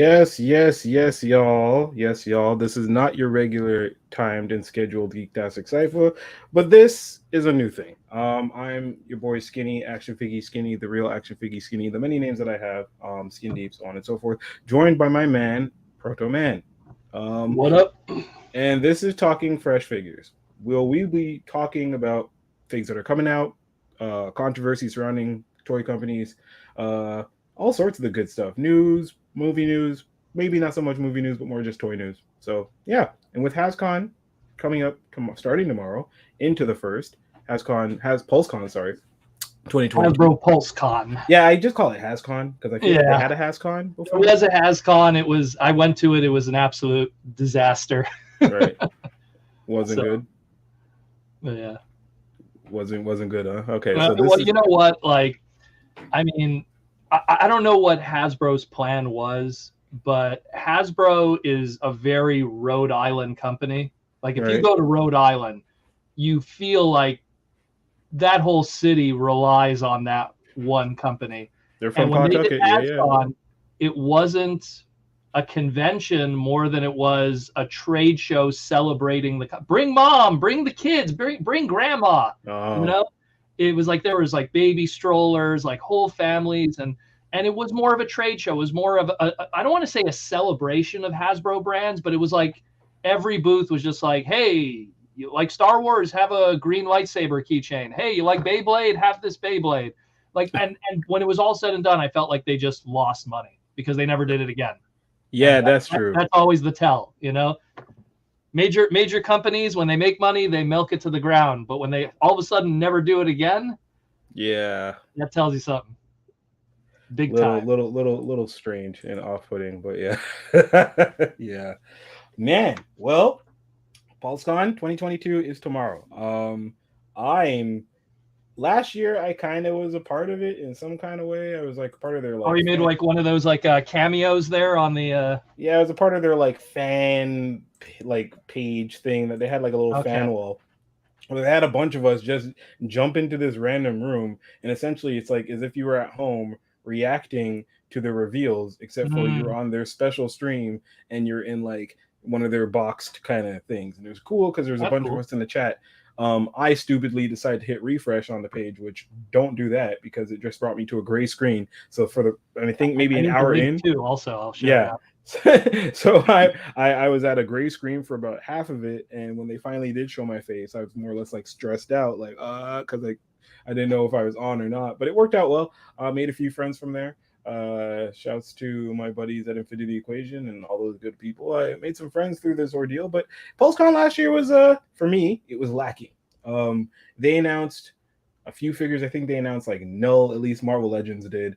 Yes, y'all. Yes, y'all. This is not your regular timed and scheduled Geektastic Cypher, but this is a new thing. I'm your boy Skinny, Action Figgy Skinny, the real Action Figgy Skinny, the many names that I have, Skin Deep, so on and so forth, joined by my man, Protoman. Um, What up? and this is Talking Fresh Figures. Will we be talking about things that are coming out, controversy surrounding toy companies, uh, all sorts of the good stuff, news, movie news, maybe not so much movie news, but more just toy news. So yeah, and with HasCon coming up, starting tomorrow into the first has PulseCon, sorry, 2022. Hasbro Pulse Con. Yeah, I just call it HasCon because I feel like they Yeah, had a HasCon it before. was a HasCon. It was. I went to it. It was an absolute disaster. Right, wasn't So, good. but yeah. Wasn't good, huh? Okay, so this Well, is you know what? Like, I mean, I don't know what Hasbro's plan was, but Hasbro is a very Rhode Island company. Like, if you right. go to Rhode Island, you feel like that whole city relies on that one company. They're And from when they did Pawtucket. Yeah, yeah. HasCon, it wasn't a convention more than it was a trade show celebrating bring mom, bring the kids, bring grandma. You Oh, know, it was like there was like baby strollers, like whole families, and it was more of a trade show. It was more of I don't want to say a celebration of Hasbro brands, but it was like every booth was just like, hey, you like Star Wars? Have a green lightsaber keychain. Hey, you like Beyblade? Have this Beyblade. Like, and when it was all said and done, I felt like they just lost money because they never did it again. And yeah, that's true. that's always the tell, you know. Major companies, when they make money, they milk it to the ground. But when they all of a sudden never do it again, Yeah, that tells you something big little, time. little, little, little strange and off-putting, but yeah, yeah, man. Well, PulseCon 2022 is tomorrow. I'm last year I kind of was a part of it in some kind of way. I was like part of their Oh, like you made fan. like one of those like cameos there on the. Yeah, I was a part of their like fan like page thing that they had like a little Okay. fan wall. Well, they had a bunch of us just jump into this random room, and essentially it's like as if you were at home reacting to the reveals, except for you're Mm, on their special stream and you're in like one of their boxed kind of things. And it was cool because there was a that's bunch of cool. us in the chat. I stupidly decided to hit refresh on the page, which don't do that because it just brought me to a gray screen. So for the, and I think maybe I an need the hour link in, too. Also, I'll share yeah. that. So I was at a gray screen for about half of it, and when they finally did show my face, I was more or less like stressed out, like because like I didn't know if I was on or not. But it worked out well. Made a few friends from there. Shouts to my buddies at Infinity Equation and all those good people. I made some friends through this ordeal. But PulseCon last year was for me it was lacking. They announced a few figures. I think they announced like null, at least Marvel Legends did.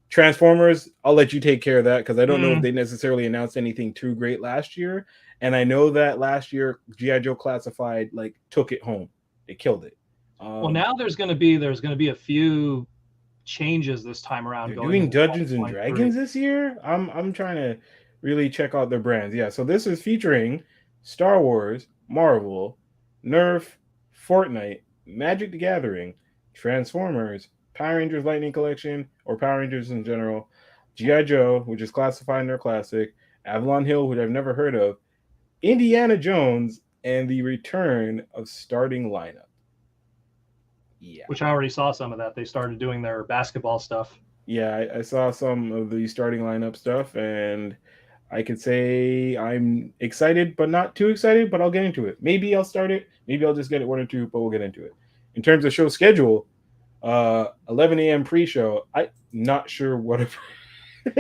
Transformers, I'll let you take care of that because I don't know if Mm. they necessarily announced anything too great last year. And I know that last year GI Joe Classified like took it home. They killed it. Well, Um, now there's going to be a few changes this time around they're going doing into Dungeons and 2023. Dragons this year. I'm trying to really check out their brands. Yeah, so this is featuring Star Wars, Marvel, Nerf, Fortnite, Magic the Gathering, Transformers, Power Rangers Lightning Collection, or Power Rangers in general, GI Joe, which is classified in their classic, Avalon Hill, which I've never heard of, Indiana Jones, and the return of starting lineup. Yeah. Which I already saw some of that. They started doing their basketball stuff. Yeah, I saw some of the starting lineup stuff, and I could say I'm excited, but not too excited. But I'll get into it. Maybe I'll start it. Maybe I'll just get it one or two, but we'll get into it. In terms of show schedule, 11 a.m. pre-show. I'm not sure what.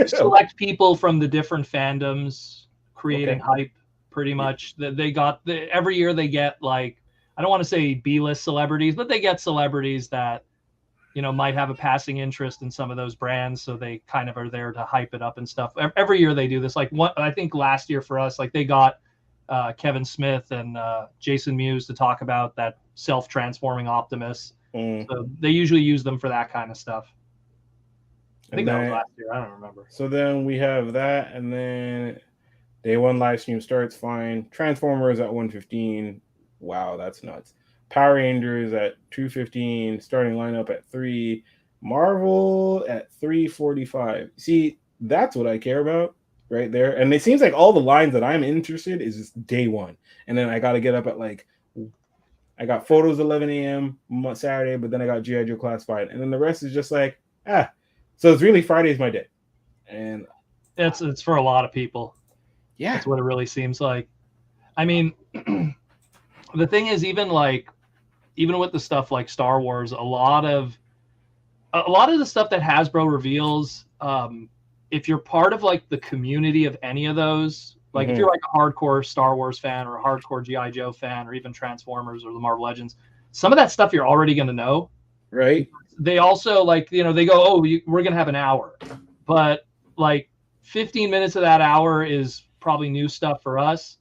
Select people from the different fandoms creating Okay. hype. Pretty Yeah. much, they got every year they get like I don't want to say B-list celebrities, but they get celebrities that might have a passing interest in some of those brands, so they kind of are there to hype it up and stuff. Every year they do this. Like I think last year for us, like they got Kevin Smith and Jason Mewes to talk about that self-transforming Optimus. Mm. So they usually use them for that kind of stuff. I think And that was then, last year. I don't remember. so then we have that, and then day one live stream starts fine. Transformers at 1:15. Wow, that's nuts. Power Rangers at 2:15. Starting lineup at 3. Marvel at 3:45. See, That's what I care about right there. And it seems like all the lines that I'm interested is just day one. And then I got to get up at like, I got photos 11 a.m. Saturday, but then I got G.I. Joe Classified. And then the rest is just like, So it's really Friday's my day. And it's for a lot of people. Yeah. That's what it really seems like. I mean, the thing is, even with the stuff like Star Wars, a lot of the stuff that Hasbro reveals, if you're part of like the community of any of those, like if you're like a hardcore Star Wars fan or a hardcore G.I. Joe fan or even Transformers or the Marvel Legends, some of that stuff you're already going to know. Right. They also they go, oh, we're going to have an hour, but like 15 minutes of that hour is probably new stuff for us.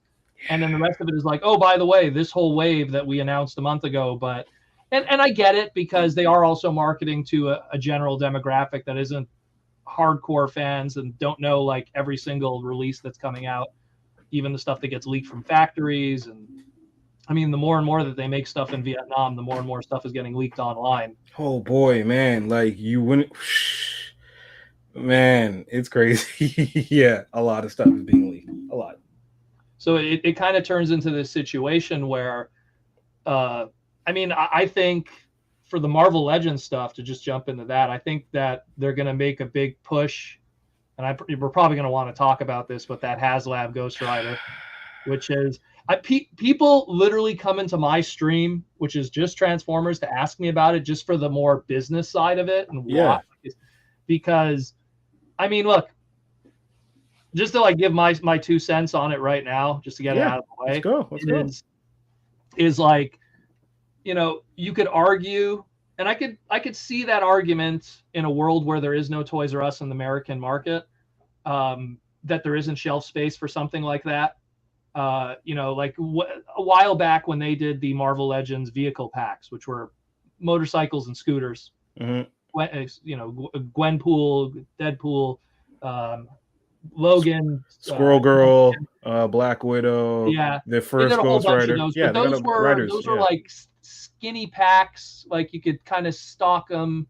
And then the rest of it is like, oh, by the way, this whole wave that we announced a month ago, but, and I get it because they are also marketing to a general demographic that isn't hardcore fans and don't know like every single release that's coming out, even the stuff that gets leaked from factories. And I mean, the more and more that they make stuff in Vietnam, the more and more stuff is getting leaked online. Oh boy, man, like you wouldn't, man, it's crazy. Yeah, a lot of stuff is being leaked, a lot. So it kind of turns into this situation where, I mean, I think for the Marvel Legends stuff, to just jump into that, I think that they're going to make a big push, and we're probably going to want to talk about this, but that Haslab Ghost Rider, which is, people literally come into my stream, which is just Transformers, to ask me about it just for the more business side of it. And why? Because, I mean, look, just to like give my 2 cents on it right now, just to get it out of the way. Let's go. Is like, you could argue, and I could see that argument in a world where there is no Toys R Us in the American market, that there isn't shelf space for something like that. Like a while back when they did the Marvel Legends vehicle packs, which were motorcycles and scooters, Gwenpool, Deadpool, Logan, Squirrel Girl, Black Widow, the first Ghost Rider. Those were like skinny packs. Like you could kind of stock them.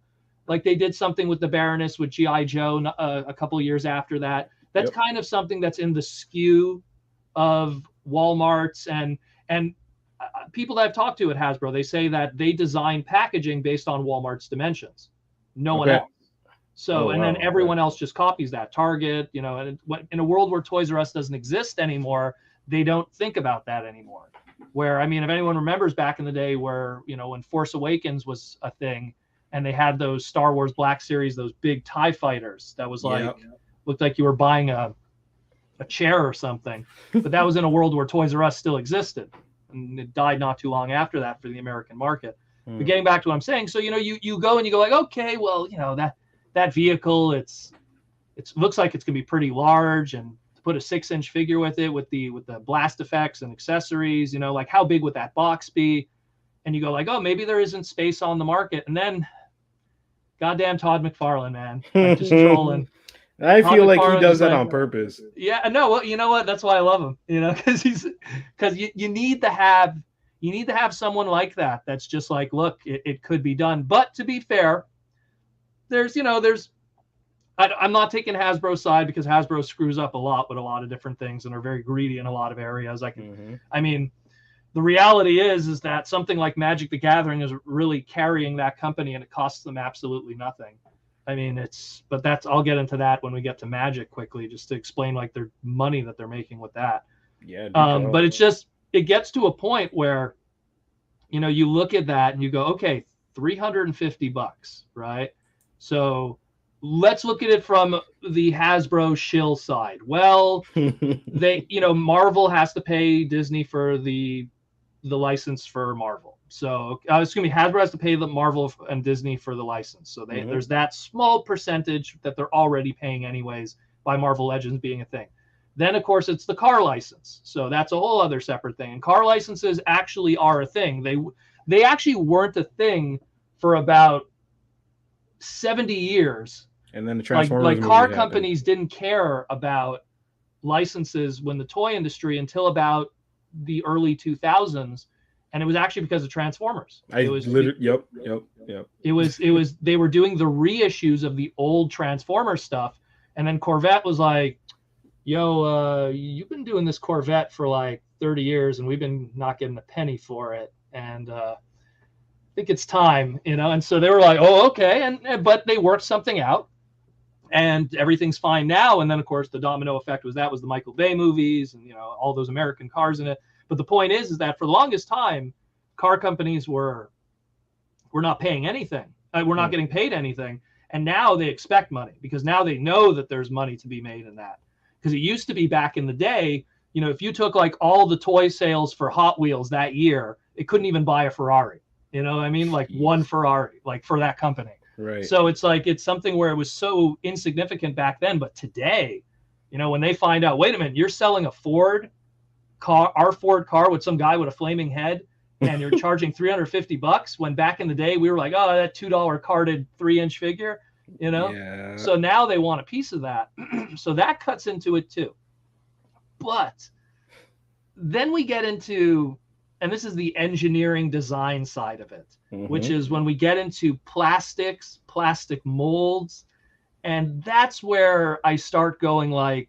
Like they did something with the Baroness with G.I. Joe a couple of years after that. That's kind of something that's in the skew of Walmart's and people that I've talked to at Hasbro. They say that they design packaging based on Walmart's dimensions. No one else. So, then everyone else just copies that. Target, and in a world where Toys R Us doesn't exist anymore, they don't think about that anymore. Where, I mean, if anyone remembers back in the day where, when Force Awakens was a thing and they had those Star Wars Black Series, those big TIE fighters, that was like, looked like you were buying a chair or something. But that was in a world where Toys R Us still existed. And it died not too long after that for the American market. But getting back to what I'm saying, so, you go and you go like, okay, well, that vehicle, it looks like it's gonna be pretty large, and to put a 6-inch figure with it, with the blast effects and accessories, like how big would that box be? And you go like, oh, maybe there isn't space on the market. And then, goddamn Todd McFarlane, man, like just trolling. I feel like he does that on purpose. Yeah, no, well, you know what? That's why I love him. Because you need to have someone like that. That's just like, look, it could be done. But to be fair, I'm not taking Hasbro's side because Hasbro screws up a lot with a lot of different things and are very greedy in a lot of areas. I mean, the reality is that something like Magic the Gathering is really carrying that company, and it costs them absolutely nothing. I mean, I'll get into that when we get to Magic quickly, just to explain like their money that they're making with that. Yeah. But it gets to a point where, you look at that and you go, okay, $350, right? So let's look at it from the Hasbro shill side. Well, Marvel has to pay Disney for the license for Marvel. So Hasbro has to pay the Marvel and Disney for the license. So there's that small percentage that they're already paying anyways by Marvel Legends being a thing. Then, of course, it's the car license. So that's a whole other separate thing. And car licenses actually are a thing. They actually weren't a thing for about 70 years. And then the Transformers like car companies didn't care about licenses when the toy industry until about the early 2000s, and it was actually because of Transformers. Yep. It was they were doing the reissues of the old Transformers stuff And then Corvette was like, yo, you've been doing this Corvette for like 30 years and we've been not getting a penny for it. And I think it's time, you know? And so they were like, oh, okay. But they worked something out and everything's fine now. And then of course the domino effect was the Michael Bay movies and, you know, all those American cars in it. But the point is that for the longest time, car companies were not paying anything. We're not getting paid anything. And now they expect money because now they know that there's money to be made in that. Because it used to be back in the day, you know, if you took like all the toy sales for Hot Wheels that year, it couldn't even buy a Ferrari. You know what I mean? Like one Ferrari, like for that company. Right. So it's like, it's something where it was so insignificant back then. But today, you know, when they find out, wait a minute, you're selling a Ford car, our Ford car with some guy with a flaming head, and you're charging $350 when back in the day we were like, oh, that $2 carded 3-inch figure, you know? Yeah. So now they want a piece of that. So that cuts into it too. But then we get into, and this is the engineering design side of it, which is when we get into plastics, plastic molds. And that's where I start going like,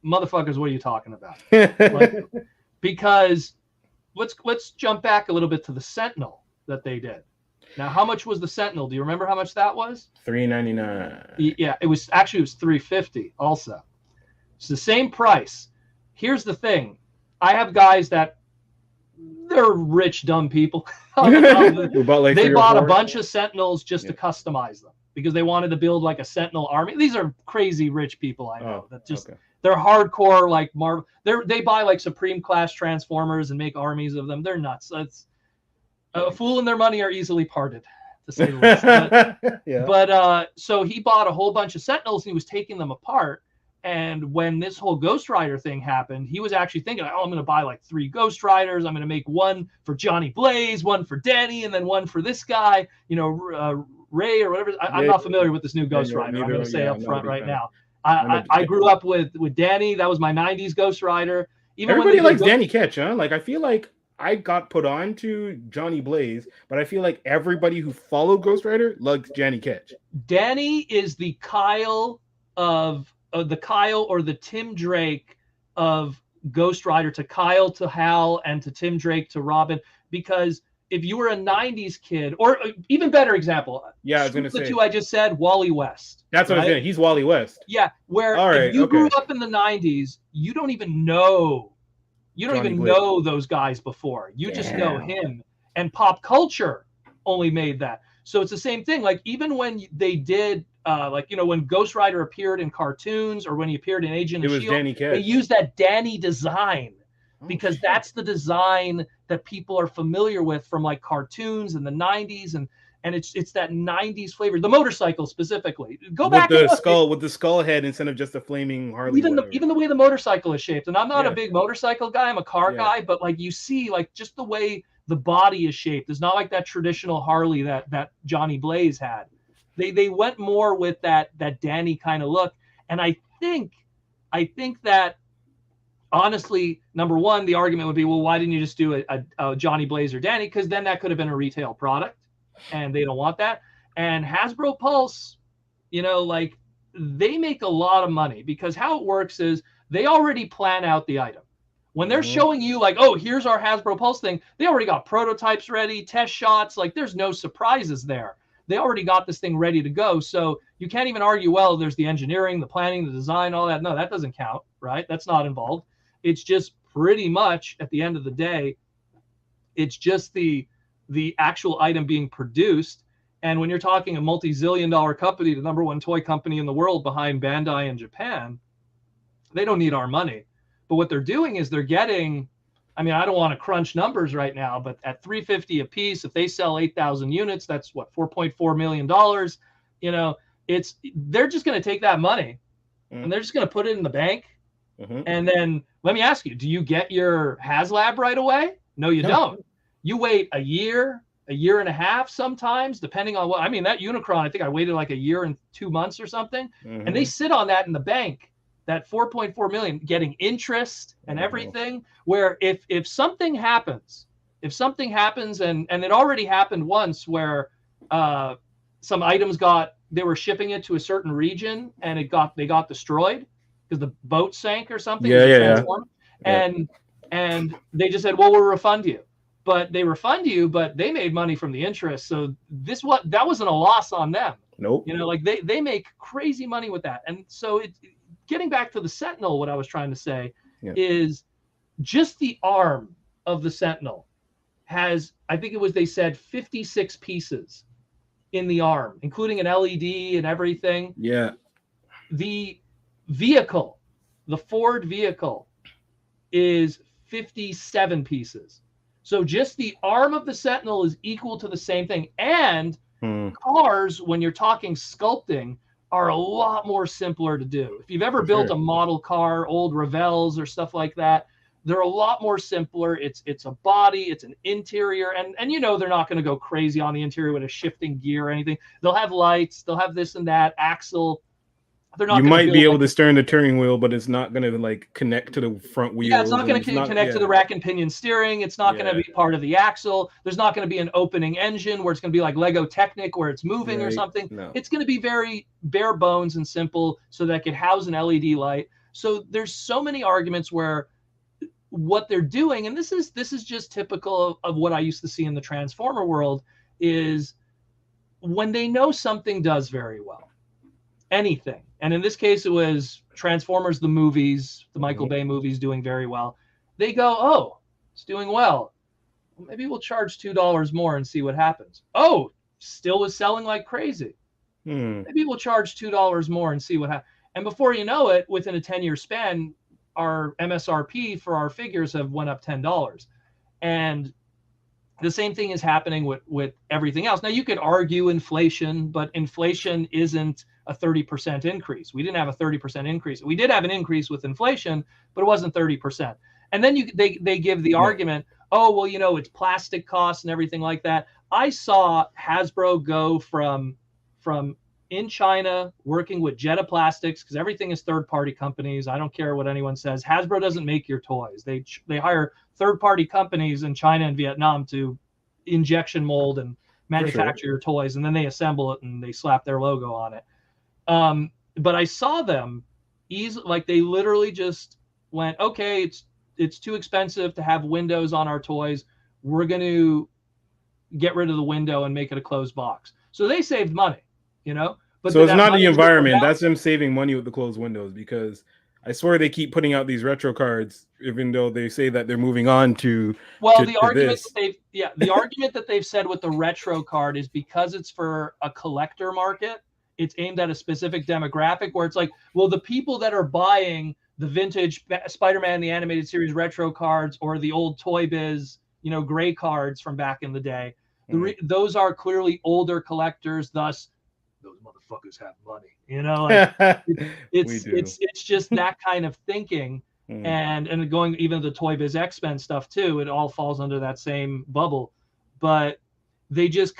motherfuckers, what are you talking about? Like, because let's jump back a little bit to the Sentinel that they did. Now, how much was the Sentinel? Do you remember how much that was? $399. Yeah, it was $350 also. It's the same price. Here's the thing. I have guys that they're rich, dumb people. They bought a bunch of Sentinels just to customize them because they wanted to build like a Sentinel army. These are crazy rich people I know that just they're hardcore like Marvel. They buy like Supreme class Transformers and make armies of them. They're nuts. It's a fool and their money are easily parted, to say the least. But so he bought a whole bunch of Sentinels and he was taking them apart. And when this whole Ghost Rider thing happened, he was actually thinking, oh, I'm going to buy like 3 Ghost Riders. I'm going to make one for Johnny Blaze, one for Danny, and then one for this guy, you know, Ray or whatever. I'm not familiar with this new Ghost Rider. I'm going to say up front right now. I grew up with Danny. That was my 90s Ghost Rider. Everybody likes Danny Ketch, huh? Like, I feel like I got put on to Johnny Blaze, but I feel like everybody who followed Ghost Rider likes Johnny Ketch. Danny is the Kyle of the Kyle or the Tim Drake of Ghost Rider, to Kyle, to Hal, and to Tim Drake, to Robin. Because if you were a 90s kid, or even better example, I was going to say the two I just said, Wally West. That's what I was saying. He's Wally West. Yeah, where if you grew up in the 90s, you don't even know. You don't even know those guys before. You just know him. And pop culture only made that. So it's the same thing. Like, even when they did, like, you know, when Ghost Rider appeared in cartoons or when he appeared in Agent of S.H.I.E.L.D., Danny Ketch. They used that Danny design because that's the design that people are familiar with from like cartoons in the 90s. And it's that 90s flavor, the motorcycle specifically. Go back with the skull head instead of just a flaming Harley. Even the way the motorcycle is shaped. And I'm not a big motorcycle guy. I'm a car guy, but like you see, like just the way the body is shaped. It's not like that traditional Harley that Johnny Blaze had. They went more with that Danny kind of look. And I think that honestly, number one, the argument would be, well, why didn't you just do a Johnny Blaze or Danny? Because then that could have been a retail product, and they don't want that. And Hasbro Pulse, you know, like they make a lot of money because how it works is they already plan out the item. When they're showing you like, oh, here's our Hasbro Pulse thing, they already got prototypes ready, test shots. Like there's no surprises there. They already got this thing ready to go. So you can't even argue, well, there's the engineering, the planning, the design, all that. No, that doesn't count, right? That's not involved. It's just pretty much at the end of the day, it's just the actual item being produced. And when you're talking a multi-zillion-dollar company, the #1 toy company in the world behind Bandai in Japan, they don't need our money. But what they're doing is they're getting, I mean, I don't want to crunch numbers right now, but at $350 a piece, if they sell 8,000 units, that's what, $4.4 million. You know, they're just going to take that money and they're just going to put it in the bank. And then let me ask you, do you get your Haslab right away? No, you don't. You wait a year and a half sometimes, depending on what, I mean, that Unicron, I think I waited like a year and 2 months or something. And they sit on that in the bank, that 4.4 million, getting interest and everything, where if something happens, and it already happened once where some items got they were shipping it to a certain region and they got destroyed because the boat sank or something. Yeah. And they just said, well, we'll refund you. But they refund you, but they made money from the interest. So that wasn't a loss on them. Nope. You know, like they make crazy money with that. And so getting back to the Sentinel, what I was trying to say is just the arm of the Sentinel has, I think they said 56 pieces in the arm, including an LED and everything. Yeah. The vehicle, the Ford vehicle, is 57 pieces. So just the arm of the Sentinel is equal to the same thing. And cars, when you're talking sculpting, are a lot more simpler to do. If you've ever built a model car, old Revels or stuff like that, they're a lot more simpler. It's a body, it's an interior, and you know they're not going to go crazy on the interior with a shifting gear or anything. They'll have lights, they'll have this and that, axle. They're not. You might be able to steer the turning wheel, but it's not going to like connect to the front wheel. Yeah, it's not going to connect to the rack and pinion steering. It's not going to be part of the axle. There's not going to be an opening engine where it's going to be like Lego Technic where it's moving or something. No. It's going to be very bare bones and simple so that it could house an LED light. So there's so many arguments where what they're doing, and this is just typical of what I used to see in the Transformer world, is when they know something does very well, anything. And in this case, it was Transformers, the movies, the Michael Bay movies doing very well. They go, oh, it's doing well. Maybe we'll charge $2 more and see what happens. Oh, still was selling like crazy. Maybe we'll charge $2 more and see what happens. And before you know it, within a 10-year span, our MSRP for our figures have went up $10. And the same thing is happening with everything else. Now, you could argue inflation, but inflation isn't a 30% increase. We didn't have a 30% increase. We did have an increase with inflation, but it wasn't 30%. And then they give the argument, oh, well, you know, it's plastic costs and everything like that. I saw Hasbro go from in China working with Jedi Plastics, because everything is third-party companies. I don't care what anyone says. Hasbro doesn't make your toys. They hire third-party companies in China and Vietnam to injection mold and manufacture your toys, and then they assemble it and they slap their logo on it. But I saw them like they literally just went, okay, it's too expensive to have windows on our toys. We're going to get rid of the window and make it a closed box. So they saved money, you know. But so it's not the environment. That's them saving money with the closed windows, because I swear they keep putting out these retro cards, even though they say that they're moving on to. Well, the argument the argument that they've said with the retro card is because it's for a collector market. It's aimed at a specific demographic where it's like, well, the people that are buying the vintage Spider-Man the Animated Series retro cards or the old Toy Biz, you know, gray cards from back in the day, those are clearly older collectors. Thus, those motherfuckers have money. You know, like, it's just that kind of thinking, and going even the Toy Biz X-Men stuff too. It all falls under that same bubble, but. They just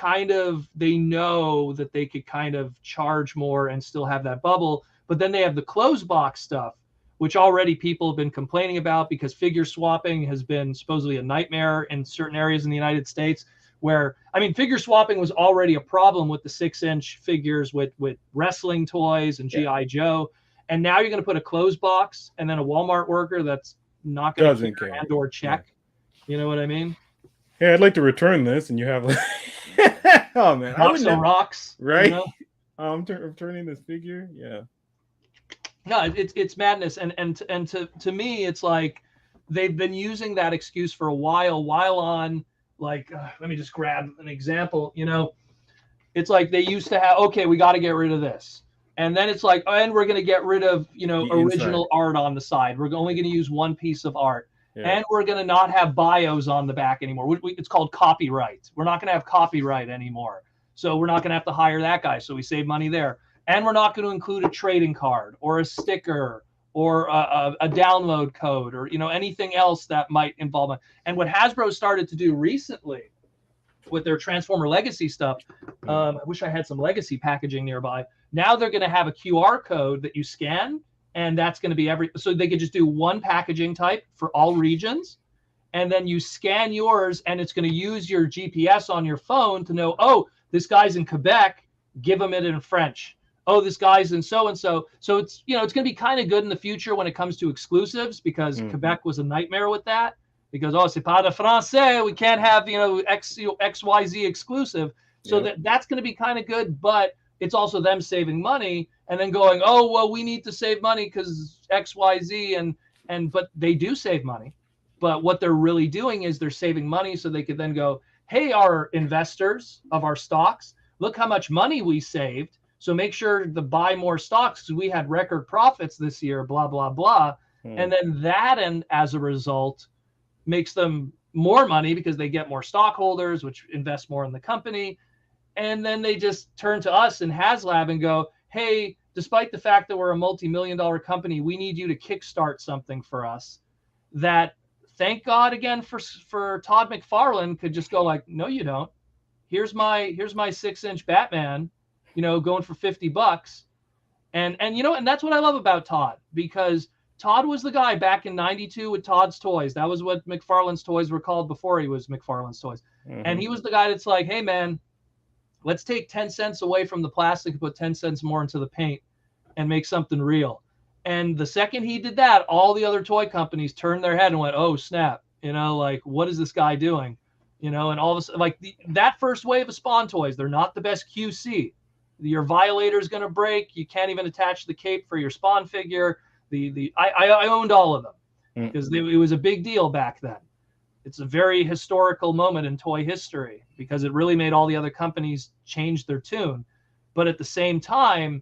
they know that they could kind of charge more and still have that bubble. But then they have the closed box stuff, which already people have been complaining about because figure swapping has been supposedly a nightmare in certain areas in the United States where, I mean, figure swapping was already a problem with the 6-inch figures with wrestling toys and G.I. Joe. And now you're going to put a closed box and then a Walmart worker that's not going to care and/or check. You know what I mean? Hey, I'd like to return this, and you have like, oh man, rocks, right? You know? I'm returning this figure, yeah. No, it's madness, and to me, it's like they've been using that excuse for a while on like, let me just grab an example. You know, it's like they used to have, okay, we got to get rid of this, and then it's like, oh, and we're going to get rid of the original art on the side. We're only going to use one piece of art. Yeah. And we're going to not have bios on the back anymore. It's called copyright. We're not going to have copyright anymore. So we're not going to have to hire that guy. So we save money there. And we're not going to include a trading card or a sticker or a download code or, you know, anything else that might involve it. And what Hasbro started to do recently with their Transformer Legacy stuff, I wish I had some Legacy packaging nearby. Now they're going to have a QR code that you scan. And that's going to be so they could just do one packaging type for all regions. And then you scan yours and it's going to use your GPS on your phone to know, oh, this guy's in Quebec. give them it in French. Oh, this guy's in so and so. So it's, you know, it's going to be kind of good in the future when it comes to exclusives, because Quebec was a nightmare with that. Because, oh, c'est pas de français, we can't have, you know, XYZ exclusive. So that's going to be kind of good, but it's also them saving money and then going, oh, well, we need to save money because XYZ, but they do save money. But what they're really doing is they're saving money so they could then go, hey, our investors of our stocks, look how much money we saved. So make sure to buy more stocks because we had record profits this year, blah, blah, blah. And then that, and as a result, makes them more money because they get more stockholders, which invest more in the company. And then they just turn to us in Haslab and go, hey, despite the fact that we're a multi-million-dollar company, we need you to kickstart something for us. That, thank God again for Todd McFarlane, could just go like, no, you don't. Here's my 6-inch Batman, you know, going for $50. And you know, and that's what I love about Todd, because Todd was the guy back in '92 with Todd's Toys. That was what McFarlane's Toys were called before he was McFarlane's Toys. And he was the guy that's like, hey, man, let's take 10 cents away from the plastic and put 10 cents more into the paint and make something real. And the second he did that, all the other toy companies turned their head and went, oh, snap. You know, like, what is this guy doing? You know, and all of a sudden, like that first wave of Spawn toys, they're not the best QC. Your Violator is going to break. You can't even attach the cape for your Spawn figure. I owned all of them because it was a big deal back then. It's a very historical moment in toy history because it really made all the other companies change their tune. But at the same time,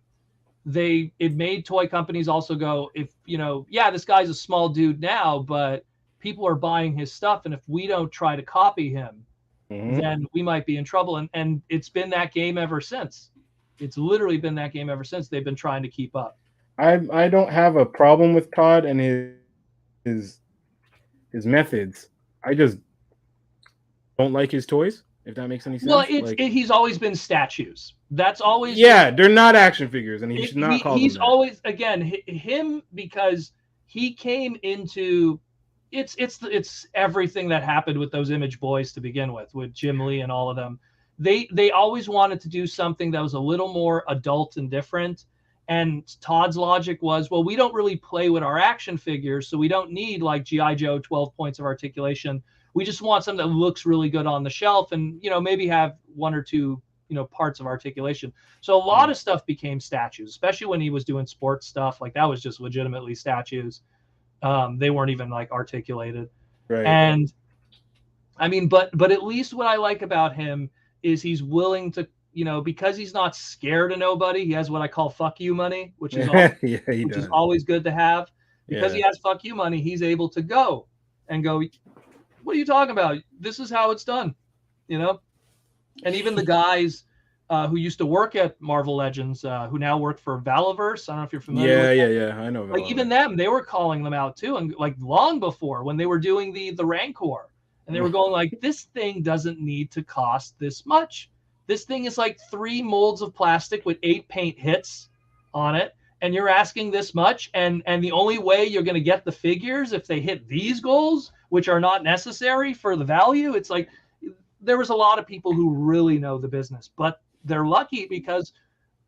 it made toy companies also go, if, you know, yeah, this guy's a small dude now, but people are buying his stuff. And if we don't try to copy him, then we might be in trouble. And it's been that game ever since. It's literally been that game ever since. They've been trying to keep up. I don't have a problem with Todd and his methods. I just don't like his toys, if that makes any sense. Well, he's always been statues. That's always they're not action figures, and he should not call them he's that. Always, again, him, because he came into it's everything that happened with those Image boys to begin with Jim Lee and all of them. They always wanted to do something that was a little more adult and different. And Todd's logic was, well, we don't really play with our action figures, so we don't need like G.I. Joe 12 points of articulation. We just want something that looks really good on the shelf and, you know, maybe have one or two, you know, parts of articulation. So a lot of stuff became statues, especially when he was doing sports stuff. Like that was just legitimately statues. They weren't even like articulated. Right. And I mean, but at least what I like about him is he's willing to, you know, because he's not scared of nobody. He has what I call fuck you money, which is is always good to have. Because he has fuck you money, he's able to go and go, what are you talking about? This is how it's done, you know? And even the guys who used to work at Marvel Legends, who now work for Valaverse. I don't know if you're familiar with that. Yeah. I know. Like even them, they were calling them out too. And like long before when they were doing the Rancor, and they were going like, this thing doesn't need to cost this much. This thing is like 3 molds of plastic with 8 paint hits on it. And you're asking this much. And the only way you're going to get the figures if they hit these goals, which are not necessary for the value. It's like, there was a lot of people who really know the business, but they're lucky because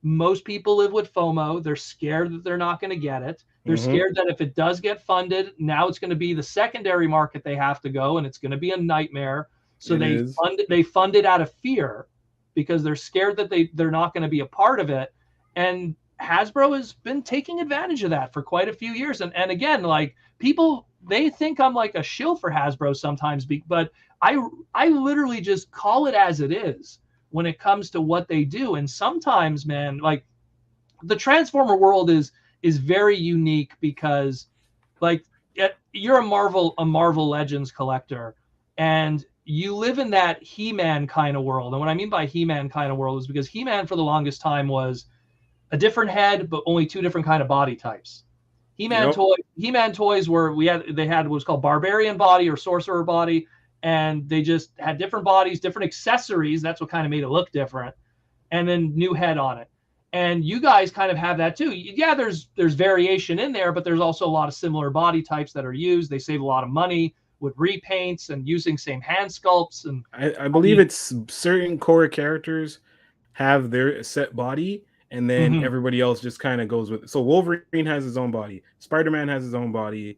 most people live with FOMO. They're scared that they're not going to get it. They're scared that if it does get funded, now it's going to be the secondary market they have to go, and it's going to be a nightmare. So they fund it out of fear because they're scared that they're not going to be a part of it. And Hasbro has been taking advantage of that for quite a few years. And again, like people, they think I'm like a shill for Hasbro sometimes, but I literally just call it as it is when it comes to what they do. And sometimes, man, like the Transformer world is very unique because like you're a Marvel Legends collector and you live in that He-Man kind of world. And what I mean by He-Man kind of world is because He-Man for the longest time was a different head, but only 2 different kind of body types. He-Man toys they had what was called Barbarian body or Sorcerer body. And they just had different bodies, different accessories. That's what kind of made it look different. And then new head on it. And you guys kind of have that too. Yeah, there's variation in there, but there's also a lot of similar body types that are used. They save a lot of money with repaints and using same hand sculpts. And I believe it's certain core characters have their set body, and then everybody else just kind of goes with it. So Wolverine has his own body, Spider-Man has his own body.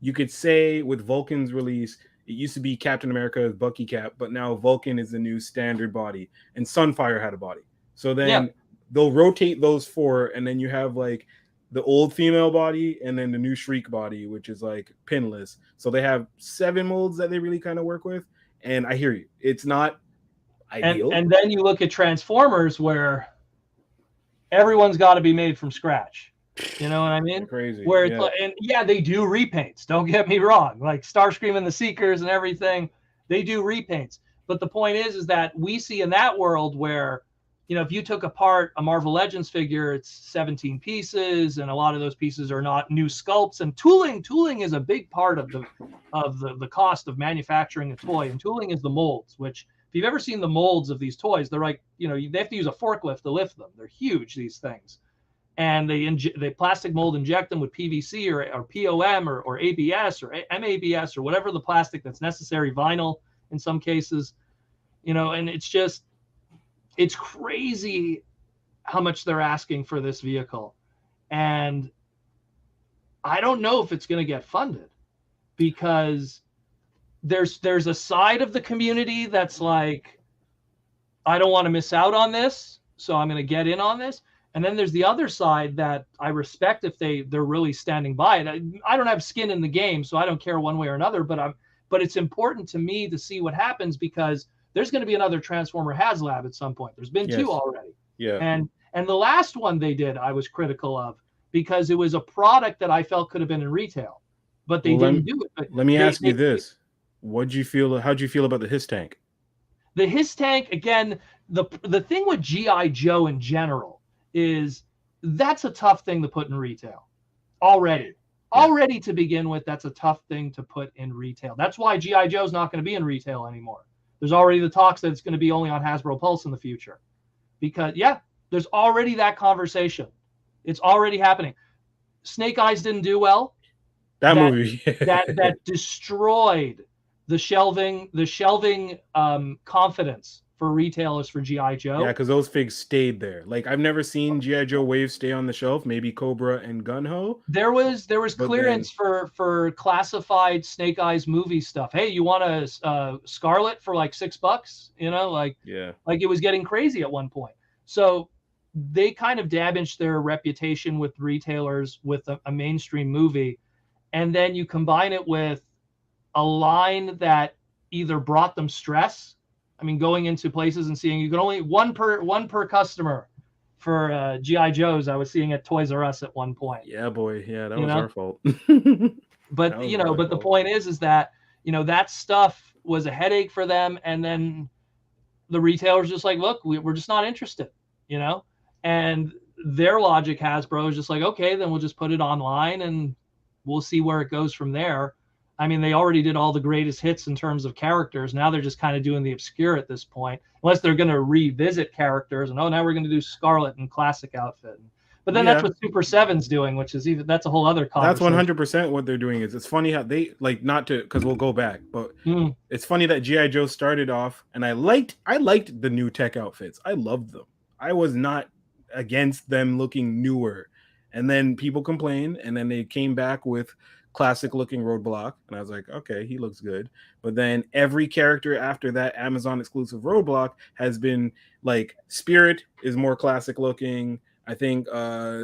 You could say with Vulcan's release, it used to be Captain America's Bucky Cap, but now Vulcan is the new standard body, and Sunfire had a body. So then they'll rotate those four, and then you have like the old female body and then the new Shriek body, which is like pinless. So they have 7 molds that they really kind of work with. And I hear you. It's not ideal. And then you look at Transformers where everyone's got to be made from scratch. You know what I mean? Crazy. Where it's like, and they do repaints. Don't get me wrong. Like Starscream and the Seekers and everything, they do repaints. But the point is that we see in that world where, if you took apart a Marvel Legends figure, it's 17 pieces, and a lot of those pieces are not new sculpts. And tooling is a big part of the cost of manufacturing a toy. And tooling is the molds, which if you've ever seen the molds of these toys, they're like, they have to use a forklift to lift them. They're huge, these things. And they plastic mold inject them with PVC or POM or ABS or MABS or whatever the plastic that's necessary, vinyl in some cases, and it's crazy how much they're asking for this vehicle. And I don't know if it's going to get funded, because there's a side of the community that's like, I don't want to miss out on this, so I'm going to get in on this. And then there's the other side that I respect if they're really standing by it. I don't have skin in the game, so I don't care one way or another, but it's important to me to see what happens, because there's going to be another Transformer Haslab at some point. There's been 2 already. Yeah. And the last one they did, I was critical of, because it was a product that I felt could have been in retail, but they didn't do it. But let me ask you this. How'd you feel about the Hiss Tank? The Hiss Tank, again, the thing with G.I. Joe in general is that's a tough thing to put in retail already. Already to begin with, that's a tough thing to put in retail. That's why G.I. Joe's not going to be in retail anymore. There's already the talks that it's going to be only on Hasbro Pulse in the future. Because, there's already that conversation. It's already happening. Snake Eyes didn't do well. That movie. that destroyed the shelving confidence for retailers for G.I. Joe. Yeah, because those figs stayed there. Like, I've never seen G.I. Joe waves stay on the shelf. Maybe Cobra and Gun-Ho. There was clearance for classified Snake Eyes movie stuff. Hey, you want a Scarlet for like $6? Like it was getting crazy at one point. So they kind of damaged their reputation with retailers with a mainstream movie. And then you combine it with a line that either brought them stress. I mean, going into places and seeing you can only one per customer for G.I. Joes. I was seeing at Toys R Us at one point. Yeah, boy. Yeah, that was our fault. But the point is that that stuff was a headache for them, and then the retailers just like, look, we're just not interested, and their logic, Hasbro, is just like, okay, then we'll just put it online and we'll see where it goes from there. I mean, they already did all the greatest hits in terms of characters. Now they're just kind of doing the obscure at this point, unless they're going to revisit characters and, now we're going to do Scarlet and classic outfit. But then that's what Super 7's doing, which is that's a whole other conversation. That's 100% what they're doing. It's funny how they because we'll go back, but it's funny that G.I. Joe started off, and I liked the new tech outfits. I loved them. I was not against them looking newer. And then people complained, and then they came back with classic looking Roadblock, and I was like, okay, he looks good. But then every character after that Amazon exclusive Roadblock has been like, Spirit is more classic looking. I think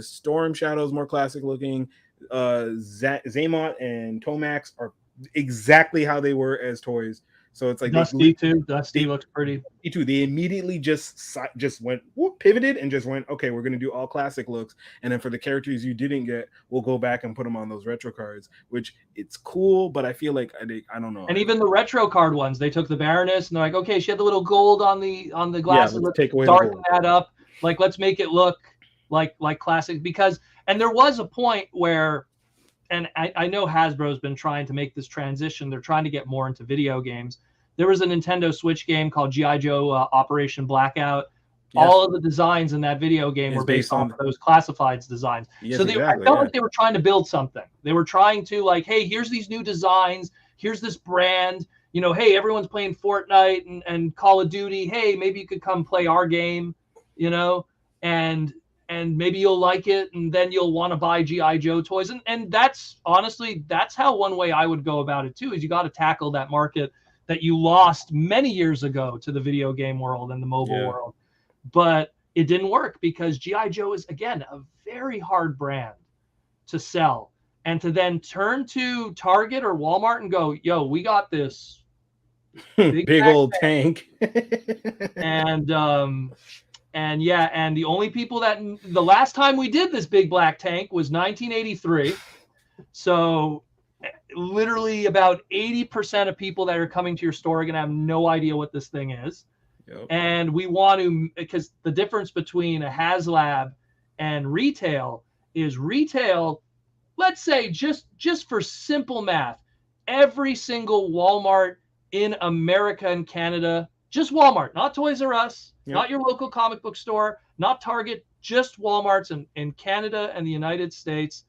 Storm Shadow is more classic looking. Zaymot and Tomax are exactly how they were as toys. So it's like Dusty too. Dusty looks pretty. They immediately just went pivoted and just went, okay, we're gonna do all classic looks, and then for the characters you didn't get, we'll go back and put them on those retro cards, which it's cool, but I feel like I don't know. And even the retro card ones, they took the Baroness and they're like, okay, she had the little gold on the glasses. Let's take away darken that up. Like, let's make it look like classic, because there was a point where. And I know Hasbro's been trying to make this transition. They're trying to get more into video games. There was a Nintendo Switch game called G.I. Joe Operation Blackout. Yes. All of the designs in that video game were based on those classifieds designs. Yes, so I felt like they were trying to build something. They were trying to like, hey, here's these new designs. Here's this brand. Hey, everyone's playing Fortnite and Call of Duty. Hey, maybe you could come play our game. you know, and maybe you'll like it, and then you'll want to buy GI Joe toys, and that's honestly, that's how one way I would go about it too, is you got to tackle that market that you lost many years ago to the video game world and the mobile world. But it didn't work because GI Joe is, again, a very hard brand to sell, and to then turn to Target or Walmart and go, yo, we got this big old tank. And the only people that, the last time we did this big black tank was 1983. So literally about 80% of people that are coming to your store are going to have no idea what this thing is. Yep. And we want to, because the difference between a Haslab and retail is retail, let's say just for simple math, every single Walmart in America and Canada, just Walmart, not Toys R Us, not your local comic book store, not Target, just Walmarts in Canada and the United States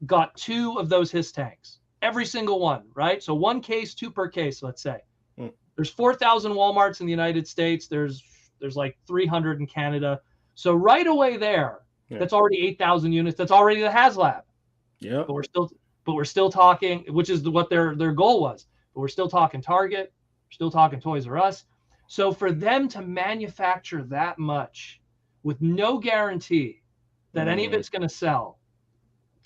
got 2 of those HISS tanks. Every single one, right? So 1 case, 2 per case, let's say. There's 4,000 Walmarts in the United States. There's like 300 in Canada. So right away there, that's already 8,000 units. That's already the Haslab. Yeah. But we're still talking, which is what their goal was. But we're still talking Target. We're still talking Toys R Us. So for them to manufacture that much with no guarantee that any of it's going to sell,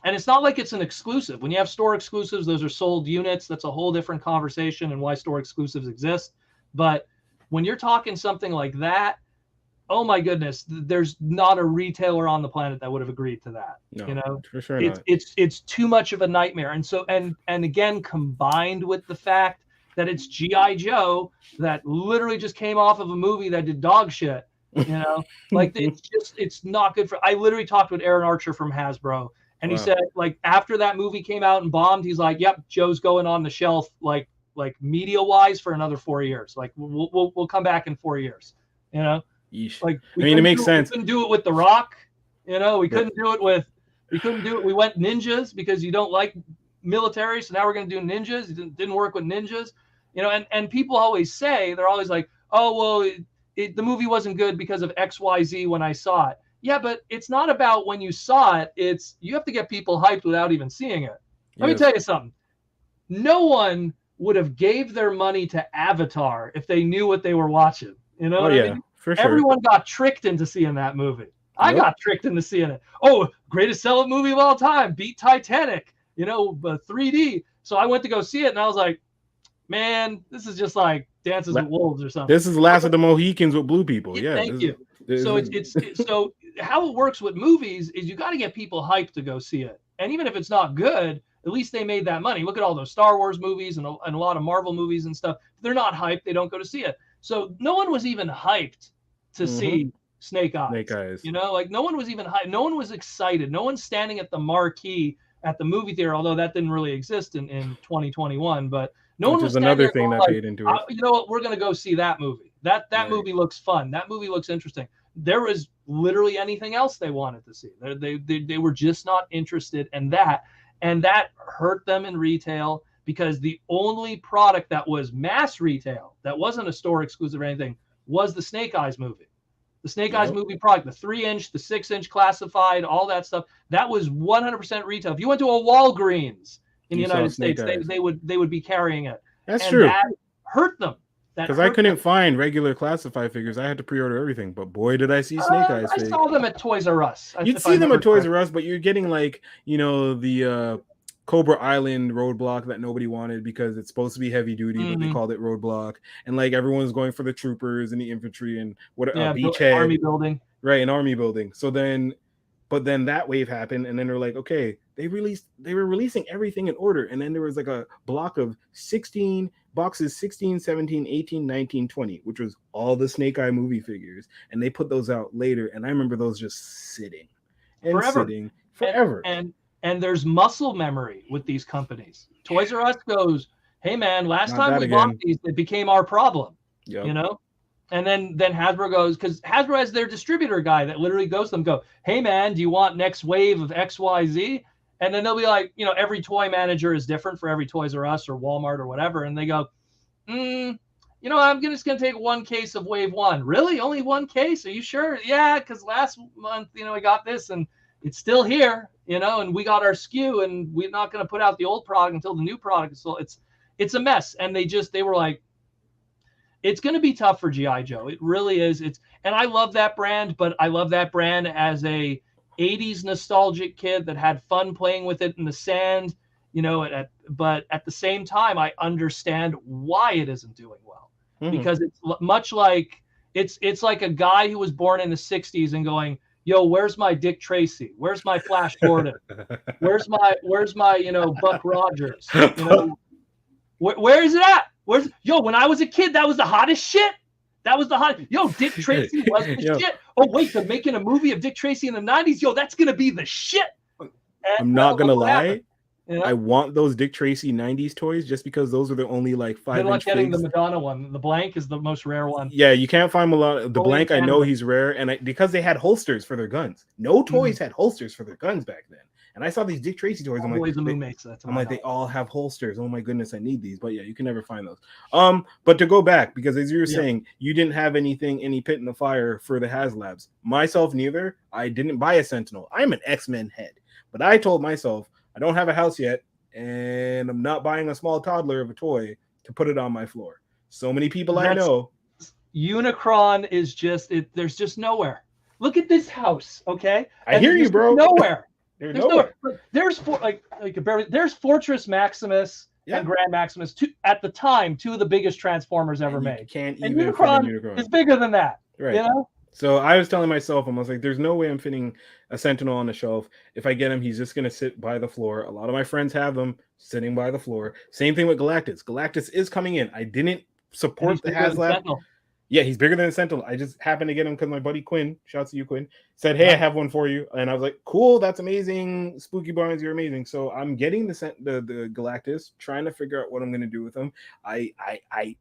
and it's not like it's an exclusive. When you have store exclusives, those are sold units. That's a whole different conversation and why store exclusives exist. But when you're talking something like that, oh my goodness, there's not a retailer on the planet that would have agreed to that. No, you know, for sure not. It's too much of a nightmare. And so, and again, combined with the fact that it's GI Joe that literally just came off of a movie that did dog shit, you know, like it's not good for. I literally talked with Aaron Archer from Hasbro. And he said, like, after that movie came out and bombed, he's like, "Yep, Joe's going on the shelf, like media wise, for another 4 years. Like, we'll come back in 4 years, you know." Yeesh. Like, I mean, it makes sense. We couldn't do it with The Rock, you know. We couldn't do it with. We couldn't do it. We went ninjas because you don't like military, so now we're going to do ninjas. It didn't work with ninjas, you know. And people always say, they're always like, "Oh, well, the movie wasn't good because of XYZ when I saw it." Yeah, but it's not about when you saw it. It's you have to get people hyped without even seeing it. Let me tell you something. No one would have gave their money to Avatar if they knew what they were watching. You know what I mean? For sure. Everyone got tricked into seeing that movie. I got tricked into seeing it. Oh, greatest selling movie of all time, beat Titanic, you know, 3D. So I went to go see it, and I was like, man, this is just like Dances with Wolves or something. This is Last of the Mohicans with blue people. Yeah. Thank you. So it's so how it works with movies is you got to get people hyped to go see it. And even if it's not good, at least they made that money. Look at all those Star Wars movies and a lot of Marvel movies and stuff. If they're not hyped, they don't go to see it. So no one was even hyped to see Snake Eyes. Snake Eyes. You know, like no one was even hyped. No one was excited. No one's standing at the marquee at the movie theater, although that didn't really exist in 2021. But no one was standing another thing that paid into it. You know what? We're going to go see that movie. That movie looks fun. That movie looks interesting. There was literally anything else they wanted to see. They were just not interested in that. And that hurt them in retail because the only product that was mass retail, that wasn't a store exclusive or anything, was the Snake Eyes movie. The Snake Eyes movie product, the 3-inch, the 6-inch classified, all that stuff, that was 100% retail. If you went to a Walgreens in the United States, they would be carrying it. That's true. That hurt them. Because I couldn't find regular classified figures. I had to pre-order everything. But boy, did I see Snake Eyes. I saw them at Toys R Us. You'd see them at Toys R Us, but you're getting like, you know, the Cobra Island roadblock that nobody wanted because it's supposed to be heavy duty, but they called it roadblock. And like everyone's going for the troopers and the infantry and what beachhead. Army building. Right, an army building. So then, but then that wave happened, and then they're like, okay, they were releasing everything in order. And then there was like a block of 16 boxes, 16, 17, 18, 19, 20, which was all the Snake Eye movie figures. And they put those out later. And I remember those just sitting forever. And there's muscle memory with these companies. Toys R Us goes, hey man, last time we bought these, it became our problem. You know? And then Hasbro goes, because Hasbro has their distributor guy that literally goes to them, go, hey man, do you want next wave of XYZ? And then they'll be like, you know, every toy manager is different for every Toys R Us or Walmart or whatever. And they go, you I'm just going to take one case of Wave 1. Really? Only one case? Are you sure? Yeah, because last month, I got this and it's still here, and we got our SKU and we're not going to put out the old product until the new product. So it's a mess. And they were like, it's going to be tough for G.I. Joe. It really is. And I love that brand, but I love that brand as a 80s nostalgic kid that had fun playing with it in the sand, but at the same time, I understand why it isn't doing well. Because it's much like it's like a guy who was born in the 60s and going, yo, where's my Dick Tracy? Where's my Flash Gordon? Where's my Buck Rogers? Where is it at? When I was a kid, that was the hottest shit. That was the hot. Yo, Dick Tracy was the shit. Oh wait, they're making a movie of Dick Tracy in the 90s. Yo, that's gonna be the shit. And I'm not gonna lie. I want those Dick Tracy 90s toys just because those are the only like 5-inch. They're not getting the Madonna one. The blank is the most rare one. Yeah, you can't find a lot. The blank, I know he's rare, and because they had holsters for their guns. No toys had holsters for their guns back then. And I saw these Dick Tracy toys. I'm like, they all have holsters. Oh my goodness, I need these. But yeah, you can never find those. But to go back, because as you were saying, you didn't have any pit in the fire for the Haslabs. Myself, neither. I didn't buy a Sentinel. I'm an X-Men head. But I told myself, I don't have a house yet, and I'm not buying a small toddler of a toy to put it on my floor. So many people I know. Unicron is there's just nowhere. Look at this house, okay? I hear you, bro. Nowhere. There's nowhere. There's Fortress Maximus and Grand Maximus, at the time, two of the biggest Transformers ever made. And Unicron is bigger than that. Right. So I was telling myself, I was like, there's no way I'm fitting a Sentinel on the shelf. If I get him, he's just going to sit by the floor. A lot of my friends have them sitting by the floor. Same thing with Galactus. Galactus is coming in. I didn't support the Haslab. Yeah, he's bigger than a Sentinel. I just happened to get him because my buddy Quinn, shouts to you, Quinn, said, hey, I have one for you. And I was like, cool, that's amazing. Spooky Barnes, you're amazing. So I'm getting the Galactus, trying to figure out what I'm going to do with him. I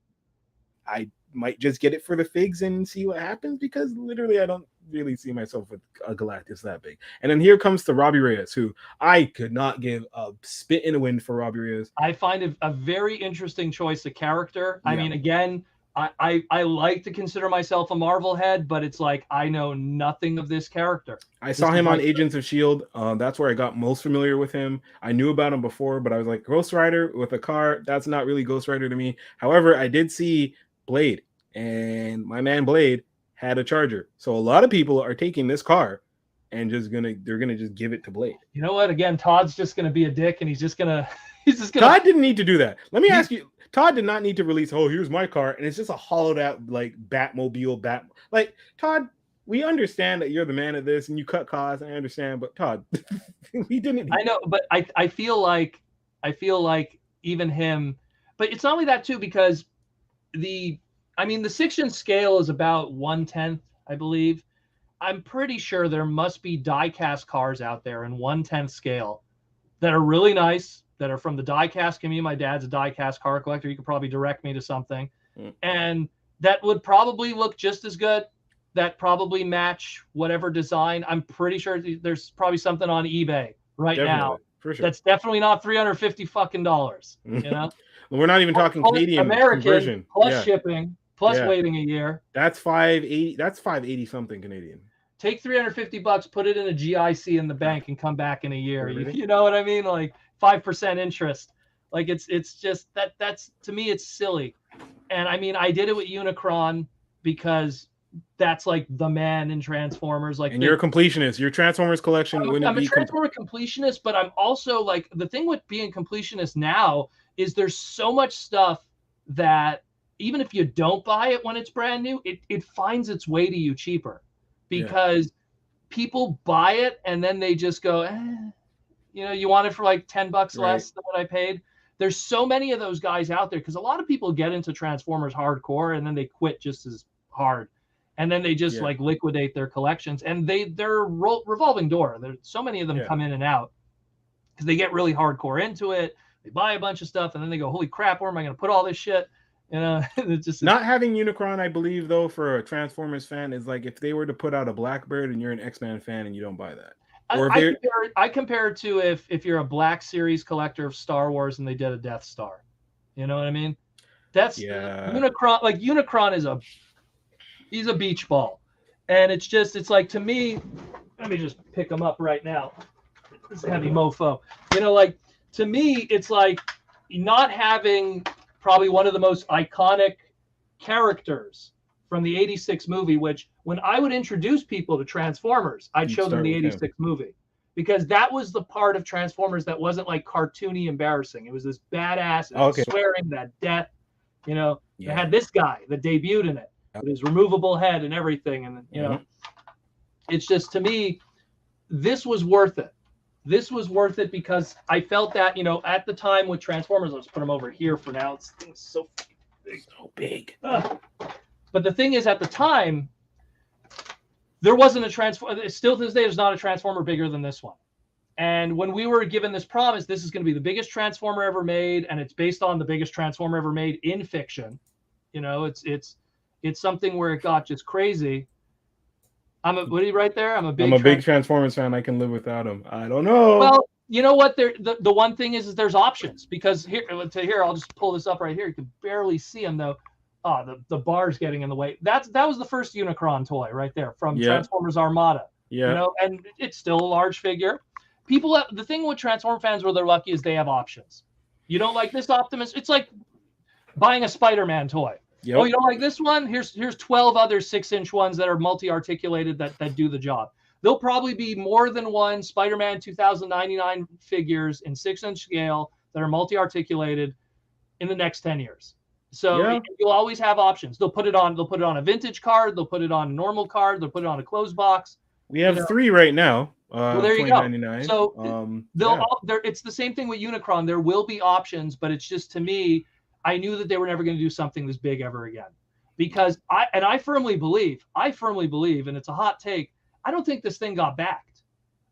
might just get it for the figs and see what happens, because literally I don't really see myself with a Galactus that big. And then here comes the Robbie Reyes, who I could not give a spit in the wind for Robbie Reyes. I find it a very interesting choice of character. Yeah. I mean, again, I like to consider myself a Marvel head, but it's like I know nothing of this character. I saw him on Agents of S.H.I.E.L.D. That's where I got most familiar with him. I knew about him before, but I was like, Ghost Rider with a car, that's not really Ghost Rider to me. However, I did see Blade, and my man Blade had a Charger. So a lot of people are taking this car and they're gonna just give it to Blade. You know what? Again, Todd's just gonna be a dick, and he's just gonna. Todd didn't need to do that. Let me ask you. Todd did not need to release, oh, here's my car, and it's just a hollowed out like Batmobile. Like, Todd, we understand that you're the man of this and you cut costs. I understand, but Todd, we didn't. I know, but I feel like even him, but it's not only that too, because the 6-inch scale is about 1/10, I believe. I'm pretty sure there must be die-cast cars out there in 1/10 scale that are really nice, that are from the die-cast community. My dad's a die-cast car collector. He could probably direct me to something. And that would probably look just as good, that probably match whatever design. I'm pretty sure there's probably something on eBay now. For sure. That's definitely not $350 fucking dollars. Well, we're not even talking Canadian American conversion. Plus shipping, plus waiting a year. That's $580. That's $580 something Canadian. Take $350, put it in a GIC in the bank, and come back in a year. Really? You know what I mean? Like 5% interest. Like it's just that's, to me, it's silly. And I mean, I did it with Unicron because that's like the man in Transformers. Like, and you're a completionist. Your Transformers collection. I'm a Transformer completionist, but I'm also like, the thing with being completionist now is there's so much stuff that even if you don't buy it when it's brand new, it finds its way to you cheaper, because people buy it and then they just go, you want it for like $10 less than what I paid. There's so many of those guys out there, because a lot of people get into Transformers hardcore and then they quit just as hard. And then they just like liquidate their collections, and they're a revolving door. There's so many of them come in and out because they get really hardcore into it. They buy a bunch of stuff and then they go, holy crap, where am I going to put all this shit? It's just not having Unicron, I believe, though, for a Transformers fan is like if they were to put out a Blackbird and you're an X-Men fan and you don't buy that. Or I compare it to if you're a Black Series collector of Star Wars and they did a Death Star. You know what I mean? That's Yeah. Unicron. Like Unicron is he's a beach ball, and it's like, to me. Let me just pick him up right now. This heavy mofo. Like, to me, it's like not having probably one of the most iconic characters from the 86 movie, which when I would introduce people to Transformers, I'd show them the 86 movie, because that was the part of Transformers that wasn't like cartoony embarrassing. It was this badass, swearing, that death, It had this guy that debuted in it with his removable head and everything. And, it's just, to me, this was worth it. This was worth it because I felt that, at the time with Transformers, let's put them over here for now. It's so big. So big. But the thing is, at the time, there wasn't a Transformer. Still to this day, there's not a Transformer bigger than this one. And when we were given this promise, this is going to be the biggest Transformer ever made, and it's based on the biggest Transformer ever made in fiction. It's something where it got just crazy. What are you right there? I'm a big Transformers fan. I can live without him. I don't know. Well, you know what? The one thing is there's options, because here, I'll just pull this up right here. You can barely see him though. The bar's getting in the way. That was the first Unicron toy right there from Transformers Armada. Yeah. And it's still a large figure. The thing with Transformer fans where they're lucky is they have options. You don't like this Optimus? It's like buying a Spider-Man toy. Yep. Oh, you don't like this one? Here's 12 other 6-inch ones that are multi-articulated that do the job. There'll probably be more than one Spider-Man 2099 figures in 6-inch scale that are multi-articulated in the next 10 years. So you'll always have options. They'll put it on a vintage card. They'll put it on a normal card. They'll put it on a closed box. We have 3 right now. Well, there you go. So it's the same thing with Unicron. There will be options, but it's just, to me, I knew that they were never going to do something this big ever again, because I firmly believe, and it's a hot take, I don't think this thing got backed.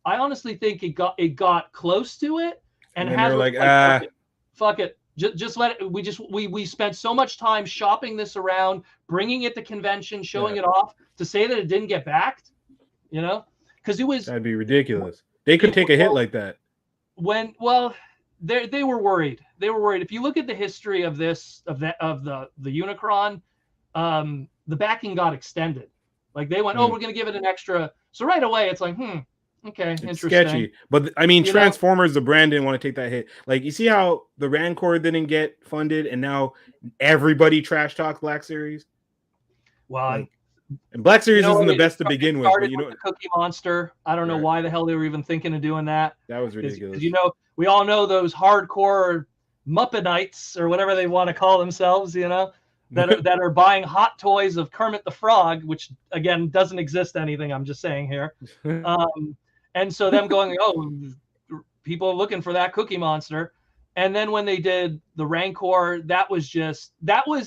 I honestly think it got close to it, and Hasbro like, fuck it. Just let it. We spent so much time shopping this around, bringing it to convention, showing it off, to say that it didn't get backed, because that'd be ridiculous. They could take a hit like that. They were worried. If you look at the history of the Unicron, the backing got extended. Like, they went, we're going to give it an extra. So right away, it's like, okay, it's interesting. Sketchy. But I mean, Transformers, the brand didn't want to take that hit. Like, you see how the Rancor didn't get funded, and now everybody trash talks Black Series. Well, and Black Series isn't the best to begin with. But the Cookie Monster. I don't know why the hell they were even thinking of doing that. That was ridiculous. We all know those hardcore Muppetites, or whatever they want to call themselves, that are buying hot toys of Kermit the Frog, which again doesn't exist anything. I'm just saying here. And so them going, people are looking for that Cookie Monster. And then when they did the Rancor, that was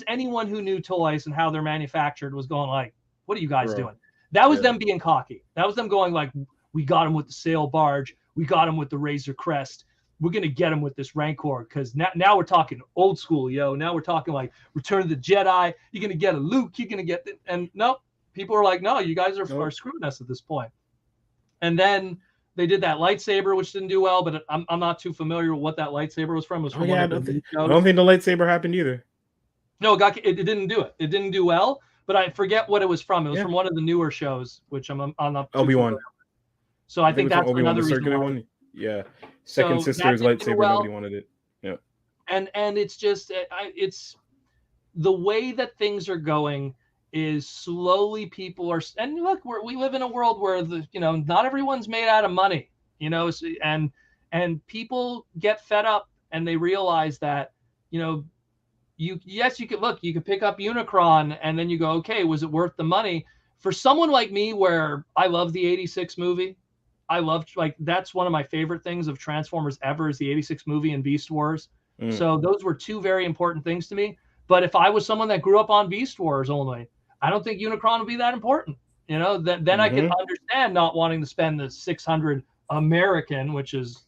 anyone who knew toys and how they're manufactured was going like, what are you guys doing? That was them being cocky. That was them going like, we got him with the sail barge. We got him with the Razor Crest. We're going to get him with this Rancor, because now we're talking old school, Now we're talking like Return of the Jedi. You're going to get a Luke. You're going to get – and no, people are like, no, you guys are screwing us at this point. And then they did that lightsaber, which didn't do well, but I'm not too familiar with what that lightsaber was from. It was from I don't think the lightsaber happened either. No, it didn't do it. It didn't do well, but I forget what it was from. It was from one of the newer shows, which I'm not too Obi-Wan. So I think that's another reason why. Yeah. Second sister's lightsaber, nobody wanted it. Yeah. And it's just it's the way that things are going is slowly people are, and look, we live in a world where not everyone's made out of money, and people get fed up, and they realize that, you could pick up Unicron, and then you go, okay, was it worth the money? For someone like me, where I love the 86 movie, that's one of my favorite things of Transformers ever, is the 86 movie and Beast Wars. So those were two very important things to me. But if I was someone that grew up on Beast Wars only, I don't think Unicron would be that important. Then I could understand not wanting to spend the $600 American,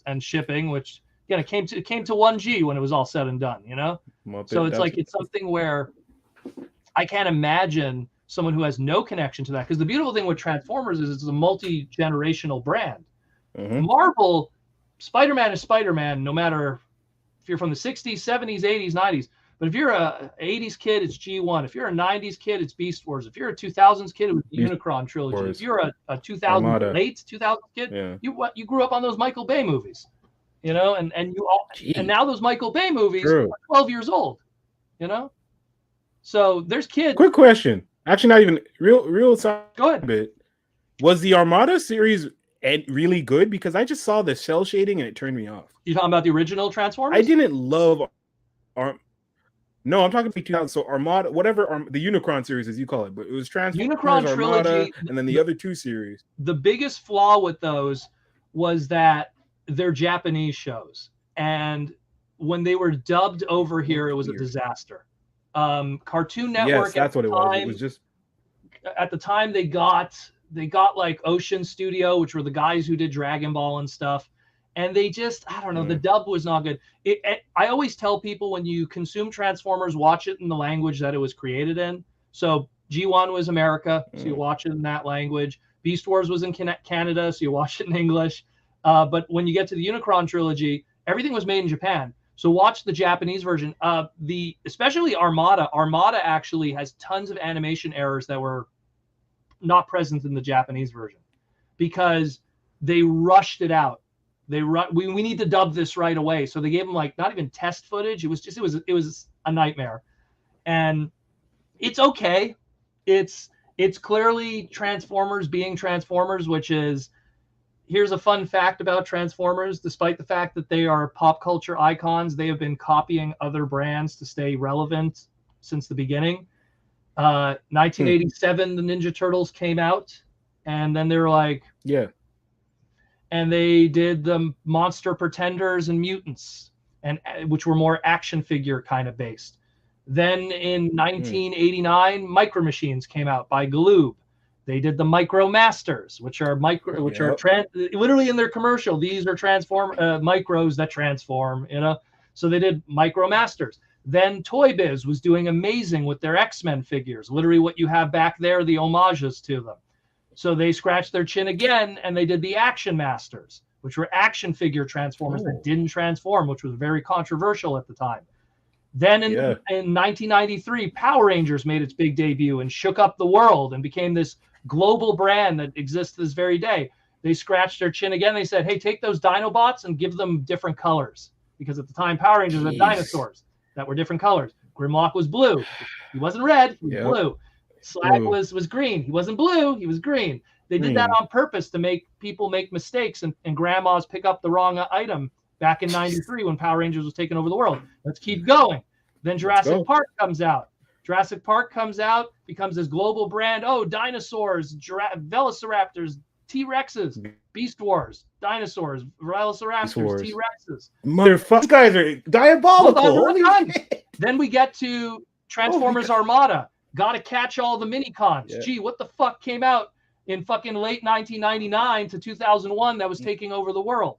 and shipping, which it came to $1G when it was all said and done. So it's something where I can't imagine someone who has no connection to that, because the beautiful thing with Transformers is it's a multi-generational brand. Marvel, Spider-Man is Spider-Man, no matter if you're from the 60s, 70s, 80s, 90s. But if you're a 80s kid, it's G1. If you're a 90s kid, it's Beast Wars. If you're a 2000s kid, it was the Unicron trilogy. Wars. If you're a 2000 Armada. late 2000s kid, Yeah. you grew up on those Michael Bay movies, you know, and now those Michael Bay movies True. are 12 years old, you know. So there's kids. Quick question. Actually, not even real side Go ahead. bit. Was the Armada series really good? Because I just saw the cell shading and it turned me off. You talking about the original Transformers? I didn't love No, I'm talking about 2000. So Armada, whatever the Unicron series as you call it, but it was Transformers, Unicron Armada, trilogy, and then the other two series. The biggest flaw with those was that they're Japanese shows, and when they were dubbed over here, it was a disaster. Cartoon Network. Yes, that's what it was. It was just at the time they got like Ocean Studio, which were the guys who did Dragon Ball and stuff. And they just, I don't know, the dub was not good. I always tell people when you consume Transformers, watch it in the language that it was created in. So G1 was America, so you watch it in that language. Beast Wars was in Canada, so you watch it in English. But when you get to the Unicron trilogy, everything was made in Japan. So watch the Japanese version. Especially Armada. Armada actually has tons of animation errors that were not present in the Japanese version because they rushed it out. We need to dub this right away. So they gave them like not even test footage. It was a nightmare. And it's okay. It's clearly Transformers being Transformers, which is, here's a fun fact about Transformers. Despite the fact that they are pop culture icons, they have been copying other brands to stay relevant since the beginning. 1987, the Ninja Turtles came out, and then they were like, yeah. And they did the Monster Pretenders and Mutants, and which were more action figure kind of based. Then in 1989, Micro Machines came out by Galoob. They did the Micro Masters, which are literally in their commercial. These are micros that transform, you know. So they did Micro Masters. Then Toy Biz was doing amazing with their X-Men figures. Literally what you have back there, the homages to them. So they scratched their chin again, and they did the Action Masters, which were action figure Transformers that didn't transform, which was very controversial at the time. Then in 1993, Power Rangers made its big debut and shook up the world and became this global brand that exists to this very day. They scratched their chin again. They said, hey, take those Dinobots and give them different colors. Because at the time, Power Rangers had dinosaurs that were different colors. Grimlock was blue. He wasn't red, he was blue. Slag was green. He wasn't blue, he was green. They did that on purpose to make people make mistakes and grandmas pick up the wrong item back in 93 when Power Rangers was taking over the world. Let's keep going. Then Jurassic Park comes out. Jurassic Park comes out, becomes this global brand. Oh, dinosaurs, velociraptors, T-Rexes, Beast Wars, dinosaurs, velociraptors, T-Rexes. Motherfuckers, guys are diabolical. Then we get to Transformers Armada. Got to catch all the mini-cons. Yeah. Gee, what the fuck came out in fucking late 1999 to 2001 that was taking over the world?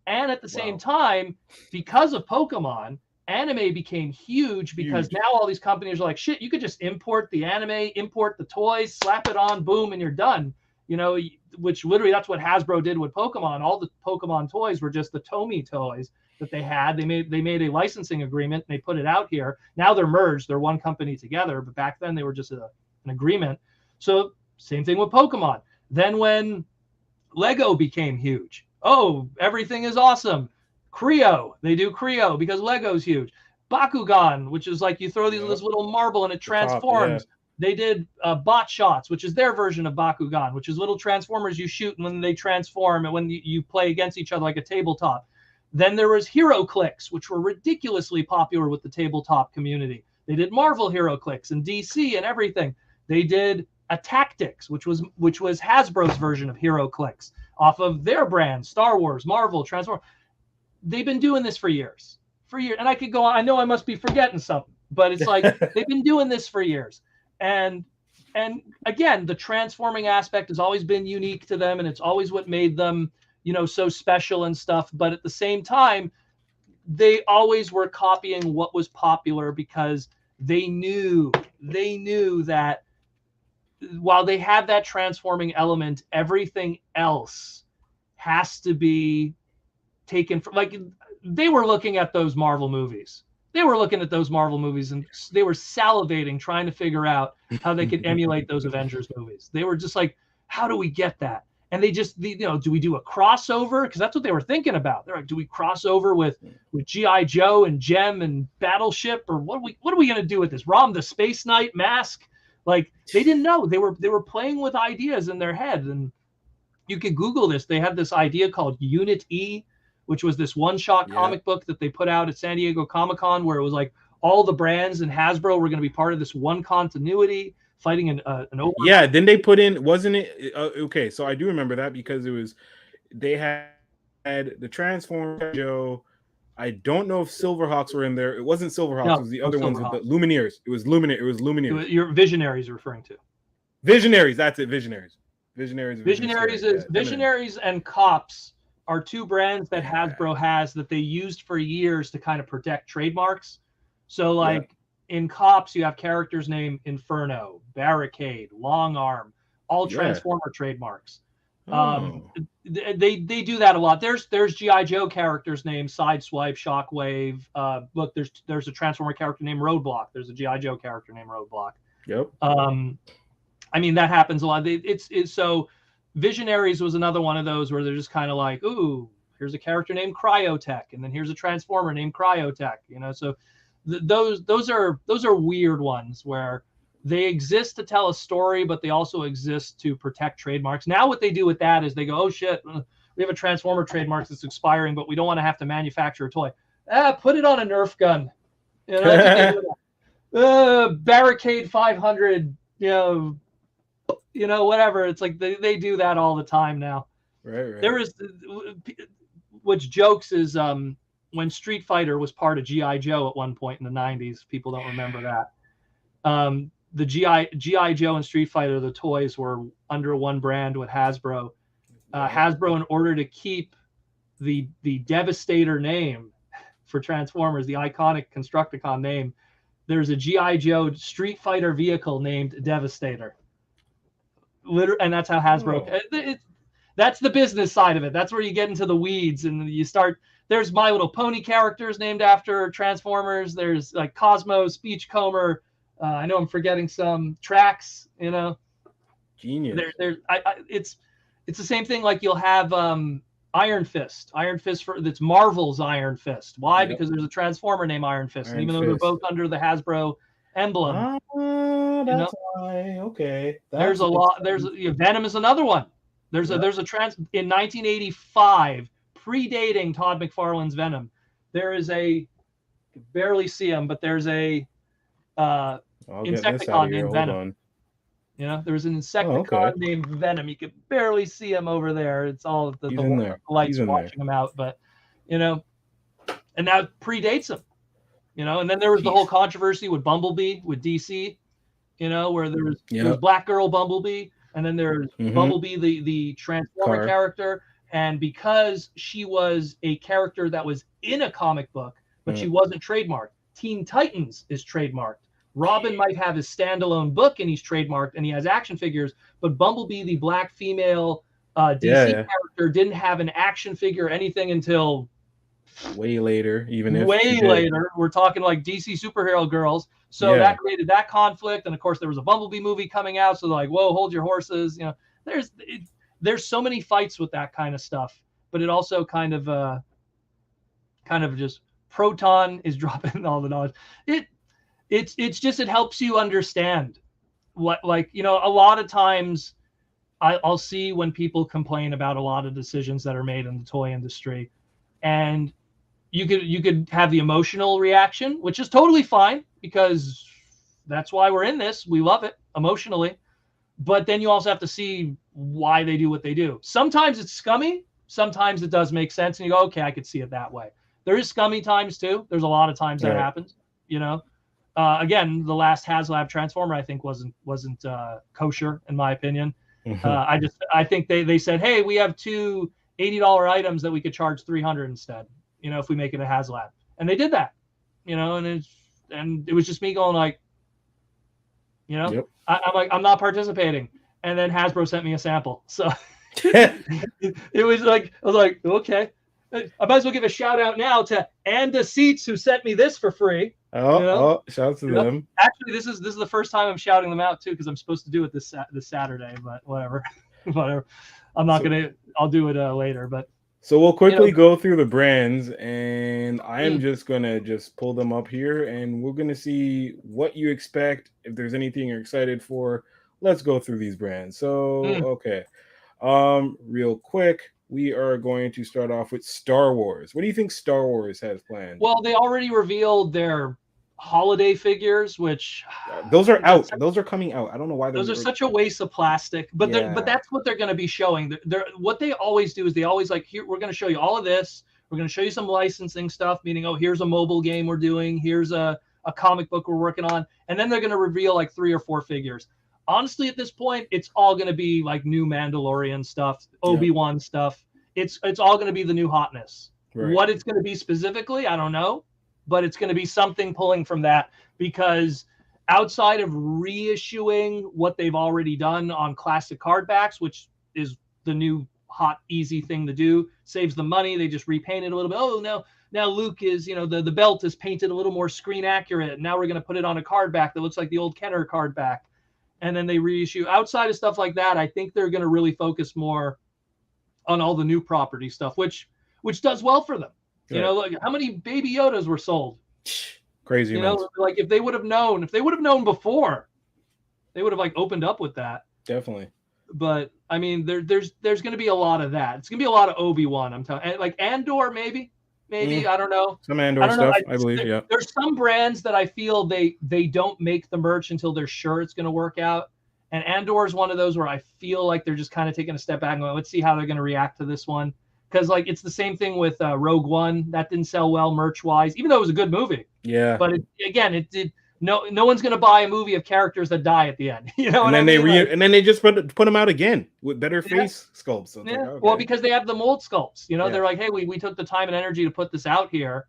And at the same time, because of Pokemon, anime became huge because now all these companies are like, shit, you could just import the anime, import the toys, slap it on, boom, and you're done. You know, which literally that's what Hasbro did with Pokemon. All the Pokemon toys were just the Tomy toys that they had. They made a licensing agreement and they put it out here. Now they're merged. They're one company together. But back then they were just an agreement. So same thing with Pokemon. Then when Lego became huge, oh, everything is awesome. Creo, they do Creo because Lego's huge. Bakugan, which is like you throw this little marble and it transforms. They did Bot Shots, which is their version of Bakugan, which is little transformers you shoot when they transform and when you play against each other like a tabletop. Then there was Hero Clicks, which were ridiculously popular with the tabletop community. They did Marvel Hero Clicks and DC and everything. They did Tactics, which was Hasbro's version of Hero Clicks off of their brand, Star Wars, Marvel, Transform. They've been doing this for years. And I could go on. I know I must be forgetting something, but it's like they've been doing this for years. And again, the transforming aspect has always been unique to them, and it's always what made them, you know, so special and stuff. But at the same time, they always were copying what was popular because they knew that while they had that transforming element, everything else has to be taken from, like, they were looking at those Marvel movies they were looking at those Marvel movies and they were salivating trying to figure out how they could emulate those Avengers movies. They were just like, how do we get that? And they just, do we do a crossover? Because that's what they were thinking about. They're like, do we cross over with G.I. Joe and Gem and Battleship, or what are we going to do with this? Rom the Space Knight mask? Like, they didn't know. They were playing with ideas in their head, and you could Google this. They had this idea called Unit E, which was this one-shot comic book that they put out at San Diego Comic-Con, where it was like all the brands in Hasbro were going to be part of this one continuity, fighting an over. Yeah, then they put in, wasn't it? Okay, so I do remember that because they had the Transformer Joe. I don't know if Silverhawks were in there. It wasn't Silverhawks. No, it was the other ones with the Lumineers. It was Lumineers. Your Visionaries referring to. Visionaries. That's it. Visionaries. Visionaries and Cops are two brands that Hasbro has that they used for years to kind of protect trademarks. So like in Cops, you have characters named Inferno, Barricade, Long Arm, all Transformer trademarks. They do that a lot. There's G.I. Joe characters named Sideswipe, Shockwave. Look, there's a Transformer character named Roadblock. There's a G.I. Joe character named Roadblock. Yep. I mean, that happens a lot. It's so Visionaries was another one of those where they're just kind of like, ooh, here's a character named Cryotech, and then here's a Transformer named Cryotech. So those are weird ones where they exist to tell a story, but they also exist to protect trademarks. Now what they do with that is they go, oh shit, we have a Transformer trademark that's expiring, but we don't want to have to manufacture a toy. Put it on a Nerf gun. Barricade 500. Whatever. It's like they do that all the time now. Right. There is, which jokes is when Street Fighter was part of G.I. Joe at one point in the 90s. People don't remember that. The G.I. Joe and Street Fighter, the toys were under one brand with Hasbro. Hasbro, in order to keep the Devastator name for Transformers, the iconic Constructicon name, there's a G.I. Joe Street Fighter vehicle named Devastator. And that's how Hasbro. That's the business side of it. That's where you get into the weeds and you start. There's My Little Pony characters named after Transformers. There's like Cosmos, Beachcomber. I know I'm forgetting some tracks. Genius. It's the same thing. Like you'll have Iron Fist. Iron Fist that's Marvel's Iron Fist. Why? Because there's a Transformer named Iron Fist, and even though they're both under the Hasbro emblem. That's why. Okay. There's a lot. Venom is another one. There's a in 1985, predating Todd McFarlane's Venom. There is you can barely see him, but there's a Insecticon named Venom. There's an Insecticon named Venom. You can barely see him over there. It's all the lights watching him out, but and that predates him. And then there was the whole controversy with Bumblebee with DC, where there was Black Girl Bumblebee, and then there's Bumblebee, the Transformer character. And because she was a character that was in a comic book, but she wasn't trademarked, Teen Titans is trademarked. Robin might have his standalone book and he's trademarked and he has action figures, but Bumblebee, the black female DC character, didn't have an action figure or anything until way later, later. We're talking like DC superhero girls. So that created that conflict. And of course there was a Bumblebee movie coming out. So they're like, whoa, hold your horses. There's so many fights with that kind of stuff, but it also kind of just Proton is dropping all the knowledge. It's just, it helps you understand what, a lot of times I'll see when people complain about a lot of decisions that are made in the toy industry, and you could have the emotional reaction, which is totally fine because that's why we're in this. We love it emotionally, but then you also have to see why they do what they do. Sometimes it's scummy. Sometimes it does make sense. And you go, okay, I could see it that way. There is scummy times too. There's a lot of times that happens, again, the last Haslab Transformer, I think wasn't kosher in my opinion. I think they said, hey, we have two $80 items that we could charge $300 instead, if we make it a Haslab, and they did that, and it was just me going like, I'm like, I'm not participating, and then Hasbro sent me a sample, so it was like, I was like, okay, I might as well give a shout out now to Anda Seats who sent me this for free. Shout out to them. Actually, this is the first time I'm shouting them out too, because I'm supposed to do it this Saturday, but whatever. Whatever. I'm not gonna. I'll do it later, but. So we'll quickly go through the brands, and I am just gonna pull them up here, and we're gonna see what you expect. If there's anything you're excited for, let's go through these brands. So okay, real quick, we are going to start off with Star Wars. What do you think Star Wars has planned? Well, they already revealed their holiday figures, which those are out. Those are coming out. I don't know why those are such a waste of plastic, but but that's what they're going to be showing. They're what they always do is they always like, here we're going to show you all of this. We're going to show you some licensing stuff, meaning, oh, here's a mobile game we're doing, here's a comic book we're working on, and then they're going to reveal like 3 or 4 figures. Honestly, at this point, it's all going to be like new Mandalorian stuff, Obi-Wan stuff. It's all going to be the new hotness. Right. What it's going to be specifically, I don't know. But it's going to be something pulling from that, because outside of reissuing what they've already done on classic card backs, which is the new hot, easy thing to do, saves the money. They just repaint it a little bit. Oh, no. Now Luke is, the belt is painted a little more screen accurate. Now we're going to put it on a card back that looks like the old Kenner card back. And then they reissue. Outside of stuff like that, I think they're going to really focus more on all the new property stuff, which does well for them. Right. Look, how many Baby Yodas were sold? Crazy. Like if they would have known before, they would have like opened up with that. Definitely. But I mean, there's going to be a lot of that. It's going to be a lot of Obi-Wan. I'm telling, like Andor, maybe I don't know. Some Andor stuff, I believe. There's some brands that I feel they don't make the merch until they're sure it's going to work out. And Andor is one of those where I feel like they're just kind of taking a step back and going, let's see how they're going to react to this one. Because like it's the same thing with Rogue One, that didn't sell well merch wise, even though it was a good movie. Yeah. But it did. No one's gonna buy a movie of characters that die at the end. And then they just put them out again with better face sculpts. So like, okay. Well, because they have the mold sculpts. They're like, hey, we took the time and energy to put this out here.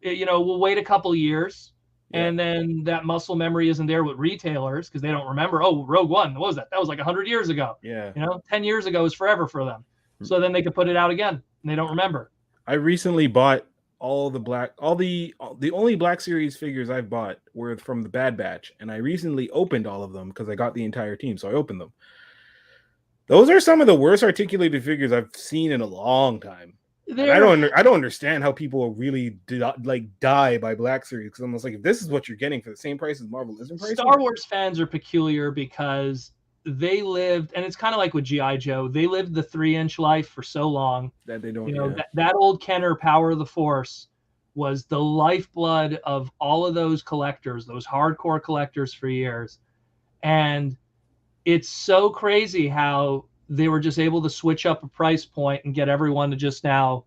We'll wait a couple years, and then that muscle memory isn't there with retailers because they don't remember. Oh, Rogue One, what was that? That was like 100 years ago. Yeah. 10 years ago is forever for them. So then they could put it out again, and they don't remember. I recently bought the only Black Series figures I've bought were from the Bad Batch, and I recently opened all of them because I got the entire team, so I opened them. Those are some of the worst articulated figures I've seen in a long time. I don't understand how people really die by Black Series, because I'm almost like, if this is what you're getting for the same price as Marvel isn't pricing. Star Wars fans are peculiar because they lived, and it's kind of like with G.I. Joe, they lived the 3-inch life for so long that they don't that old Kenner Power of the Force was the lifeblood of all of those collectors, those hardcore collectors for years. And it's so crazy how they were just able to switch up a price point and get everyone to just now,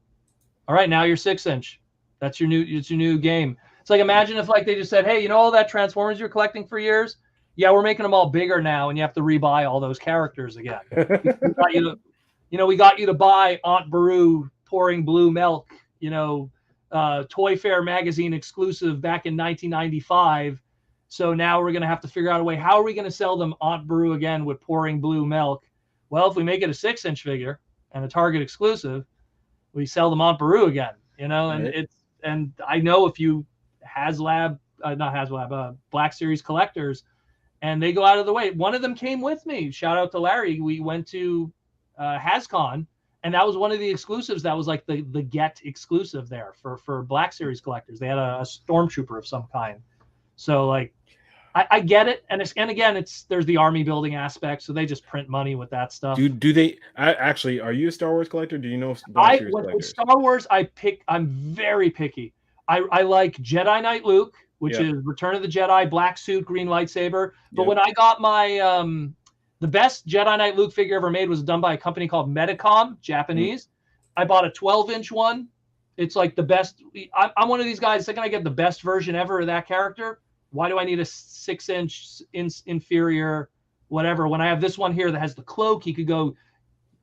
all right, now you're 6-inch. It's your new game. It's like, imagine if like they just said, hey, all that Transformers you're collecting for years? Yeah, we're making them all bigger now, and you have to rebuy all those characters again. We got you to buy Aunt Beru pouring blue milk, Toy Fair magazine exclusive back in 1995. So now we're going to have to figure out a way. How are we going to sell them Aunt Beru again with pouring blue milk? Well, if we make it a 6-inch figure and a Target exclusive, we sell them Aunt Beru again. And right. And I know if you Black Series collectors. And they go out of the way. One of them came with me. Shout out to Larry. We went to HasCon, and that was one of the exclusives. That was like the Get exclusive there for Black Series collectors. They had a Stormtrooper of some kind. So like, I get it. And again, there's the army building aspect. So they just print money with that stuff. Do they actually? Are you a Star Wars collector? Do you know Black Series collectors? With Star Wars, I'm very picky. I like Jedi Knight Luke, which is Return of the Jedi, black suit, green lightsaber. But when I got my the best Jedi Knight Luke figure ever made was done by a company called Medicom, Japanese. I bought a 12-inch one. It's like the best. I'm one of these guys. Second I get the best version ever of that character, why do I need a 6-inch inferior whatever when I have this one here that has the cloak? He could go.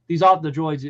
These are the droids,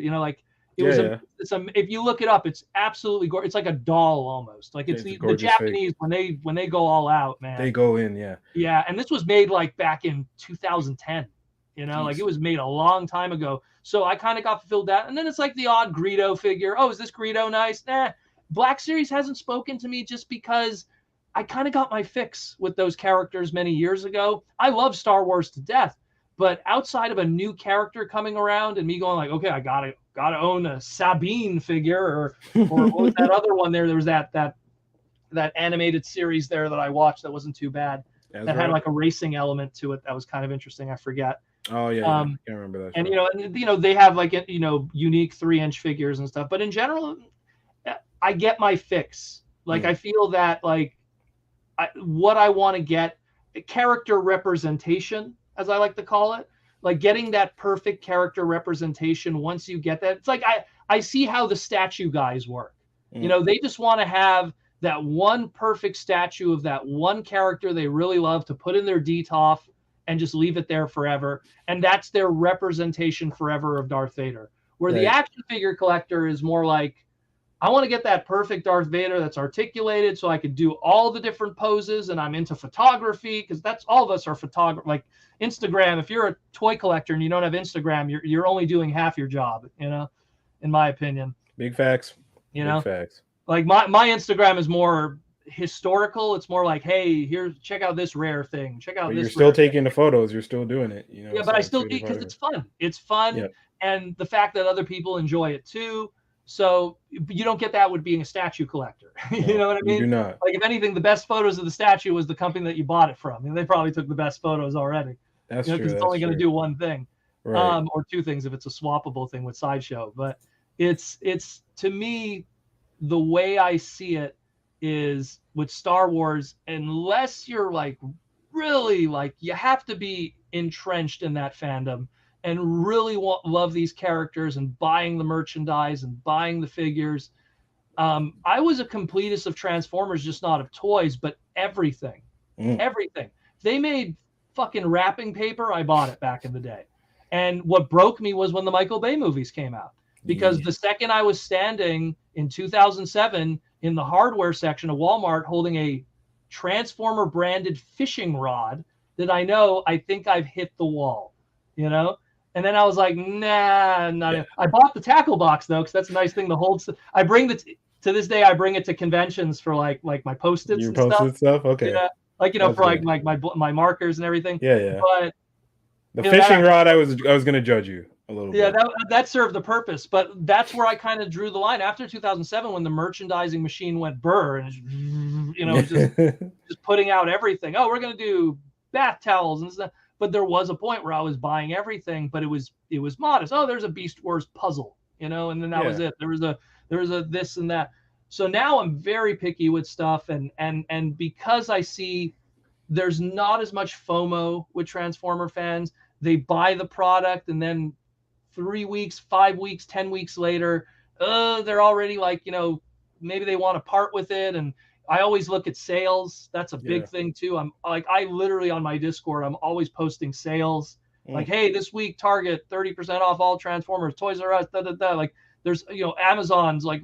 if you look it up, it's absolutely gorgeous. It's like a doll almost. Like it's the Japanese fake. when they go all out, man. They go in, yeah. Yeah, and this was made like back in 2010. You know, like it was made a long time ago. So I kind of got fulfilled that. And then it's like the odd Greedo figure. Oh, is this Greedo nice? Nah. Black Series hasn't spoken to me just because I kind of got my fix with those characters many years ago. I love Star Wars to death, but outside of a new character coming around and me going like, okay, I gotta own a Sabine figure, or what was that other one there? There was that animated series there that I watched that wasn't too bad. That had like a racing element to it that was kind of interesting. I forget. Oh yeah, I can't remember that. And you know, they have like unique 3-inch figures and stuff. But in general, I get my fix. Like I feel that like what I want to get, character representation, as I like to call it, like getting that perfect character representation. Once you get that, it's like I see how the statue guys work. You know, they just want to have that one perfect statue of that one character they really love to put in their DTOF and just leave it there forever. And that's their representation forever of Darth Vader. Where the action figure collector is more like, I want to get that perfect Darth Vader that's articulated so I could do all the different poses, and I'm into photography because that's all of us are photographers. Like Instagram, if you're a toy collector and you don't have Instagram, you're only doing half your job, you know, in my opinion. Big facts. You know, big facts. Like my Instagram is more historical. It's more like, hey, here, check out this rare thing. Check out but this. You're still taking the photos. You're still doing it. You know. Yeah, but I still because it's fun. It's fun, and the fact that other people enjoy it too. So you don't get that with being a statue collector. You know what I mean? You do not. Like if anything, the best photos of the statue was the company that you bought it from. I mean, they probably took the best photos already. That's true. Because it's only going to do one thing, right. Or two things if it's a swappable thing with Sideshow. But it's to me, the way I see it is with Star Wars, unless you're like really like you have to be entrenched in that fandom and really love these characters and buying the merchandise and buying the figures. I was a completist of Transformers, just not of toys, but everything. Everything. They made fucking wrapping paper. I bought it back in the day. And what broke me was when the Michael Bay movies came out. Because the second I was standing in 2007 in the hardware section of Walmart holding a Transformer branded fishing rod, that I think I've hit the wall, you know? And then I was like, nah, not it. I bought the tackle box though, because that's a nice thing to hold. I bring to this day, I bring it to conventions for like my Post-its and stuff. Okay. Yeah. Like, you know, that's for like my markers and everything. Yeah. But the fishing rod, I was going to judge you a little bit. Yeah, that served the purpose. But that's where I kind of drew the line after 2007 when the merchandising machine went burr and, you know, just putting out everything. Oh, we're going to do bath towels and stuff. But there was a point where I was buying everything, but it was modest. Oh, there's a Beast Wars puzzle, you know, and then that was it. There was a this and that. So now I'm very picky with stuff, and because I see there's not as much FOMO with Transformer fans, they buy the product and then 3 weeks, 5 weeks, 10 weeks later, they're already like, you know, maybe they want to part with it. And I always look at sales. That's a big thing too. I'm like, I literally on my Discord, I'm always posting sales. Like, hey, this week Target 30% off all Transformers, Toys R Us, Like there's, you know, Amazon's like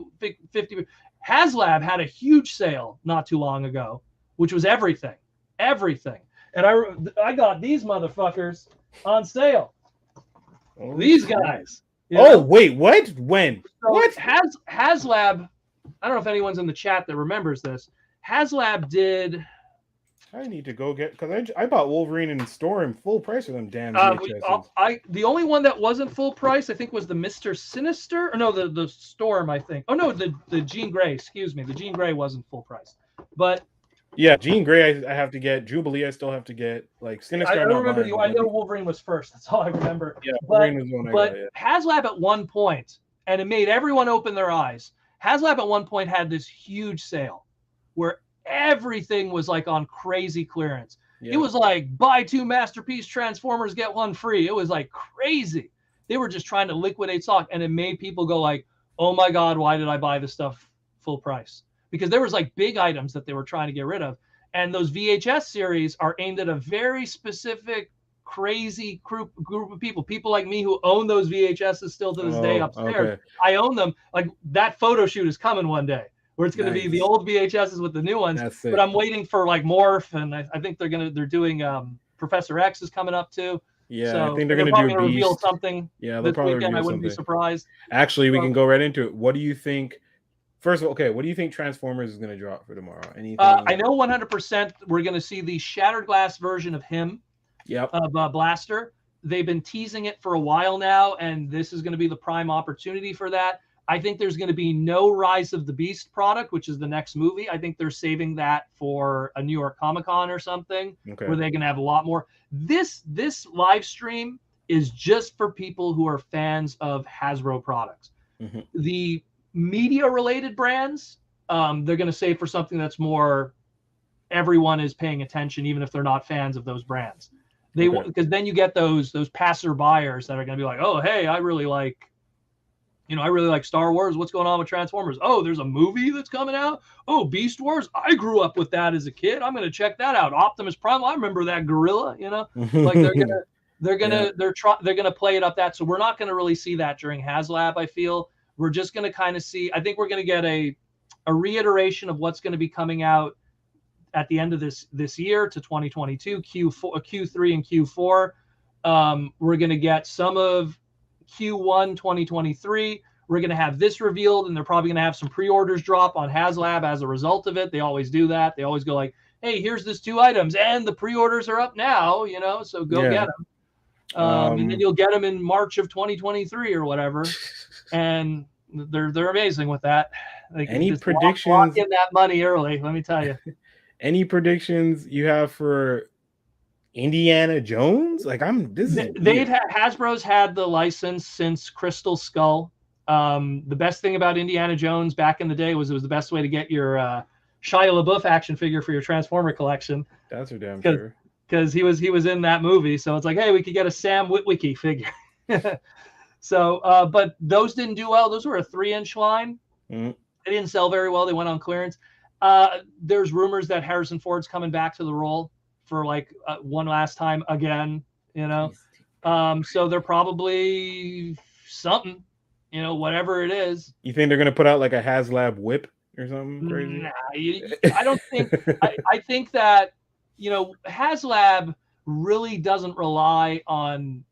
50. Haslab had a huge sale not too long ago, which was everything. And I got these motherfuckers on sale. These guys. Wait, what? When? So what? Haslab, I don't know if anyone's in the chat that remembers this. Haslab did. I need to go get, because I bought Wolverine in store in full price for them damn VHSs. The only one that wasn't full price, I think, was the Mr. Sinister. Or no, the Storm, I think. Oh no, the Jean Grey. Excuse me, the Jean Grey wasn't full price. But yeah, Jean Grey I have to get. Jubilee I still have to get. Like Sinister. I don't remember. I know Wolverine was first. That's all I remember. Yeah, Wolverine was the one I got. But Haslab at one point, and it made everyone open their eyes. Haslab at one point had this huge sale where everything was like on crazy clearance. Yeah. It was like buy 2 Masterpiece Transformers, get 1 free. It was like crazy. They were just trying to liquidate stock, and it made people go like, oh my God, why did I buy this stuff full price? Because there was like big items that they were trying to get rid of. And those VHS series are aimed at a very specific, crazy group of people like me who own those VHSs still to this day upstairs. Okay. I own them. Like that photo shoot is coming one day where it's going to be the old VHSs with the new ones. But I'm waiting for like Morph, and I think they're doing Professor X is coming up too. Yeah, I So think they're they're gonna probably do going to reveal Beast. something Yeah, they'll this probably weekend. I reveal wouldn't be something. surprised. Actually, we So, can go right into it. What do you think? First of all, okay, what do you think Transformers is gonna drop for tomorrow? Anything? I know 100% we're going to see the shattered glass version of him, Yep. of Blaster. They've been teasing it for a while now, and this is going to be the prime opportunity for that. I think there's going to be no Rise of the Beast product, which is the next movie. I think they're saving that for a New York Comic-Con or something, Okay. where they're going to have a lot more. This live stream is just for people who are fans of Hasbro products. Mm-hmm. The media-related brands, they're going to save for something that's more everyone is paying attention, even if they're not fans of those brands. They because then you get those passer buyers that are going to be like, oh, hey, I really like Star Wars. What's going on with Transformers? Oh, there's a movie that's coming out. Oh, Beast Wars. I grew up with that as a kid. I'm going to check that out. Optimus Prime. I remember that gorilla. Like they're gonna play it up that. So we're not going to really see that during Haslab. I feel we're just going to kind of see. I think we're going to get a reiteration of what's going to be coming out at the end of this year to 2022, Q3 and Q4. We're going to get some of Q1 2023. We're going to have this revealed, and they're probably going to have some pre-orders drop on Haslab as a result of it. They always do that. They always go like, hey, here's this 2 items, and the pre-orders are up now, so go get them. And then you'll get them in March of 2023 or whatever. And they're amazing with that. Any predictions? Lock in that money early, let me tell you. Any predictions you have for Indiana Jones? Like Hasbro's had the license since Crystal Skull. The best thing about Indiana Jones back in the day was it was the best way to get your Shia LaBeouf action figure for your Transformer collection. That's for damn sure. Because he was in that movie, so it's like, hey, we could get a Sam Witwicky figure. So, but those didn't do well. Those were a 3-inch line. Mm-hmm. They didn't sell very well. They went on clearance. There's rumors that Harrison Ford's coming back to the role for like one last time again, so they're probably something, whatever it is. You think they're going to put out like a Haslab whip or something crazy? Nah, I don't think, I think that, Haslab really doesn't rely on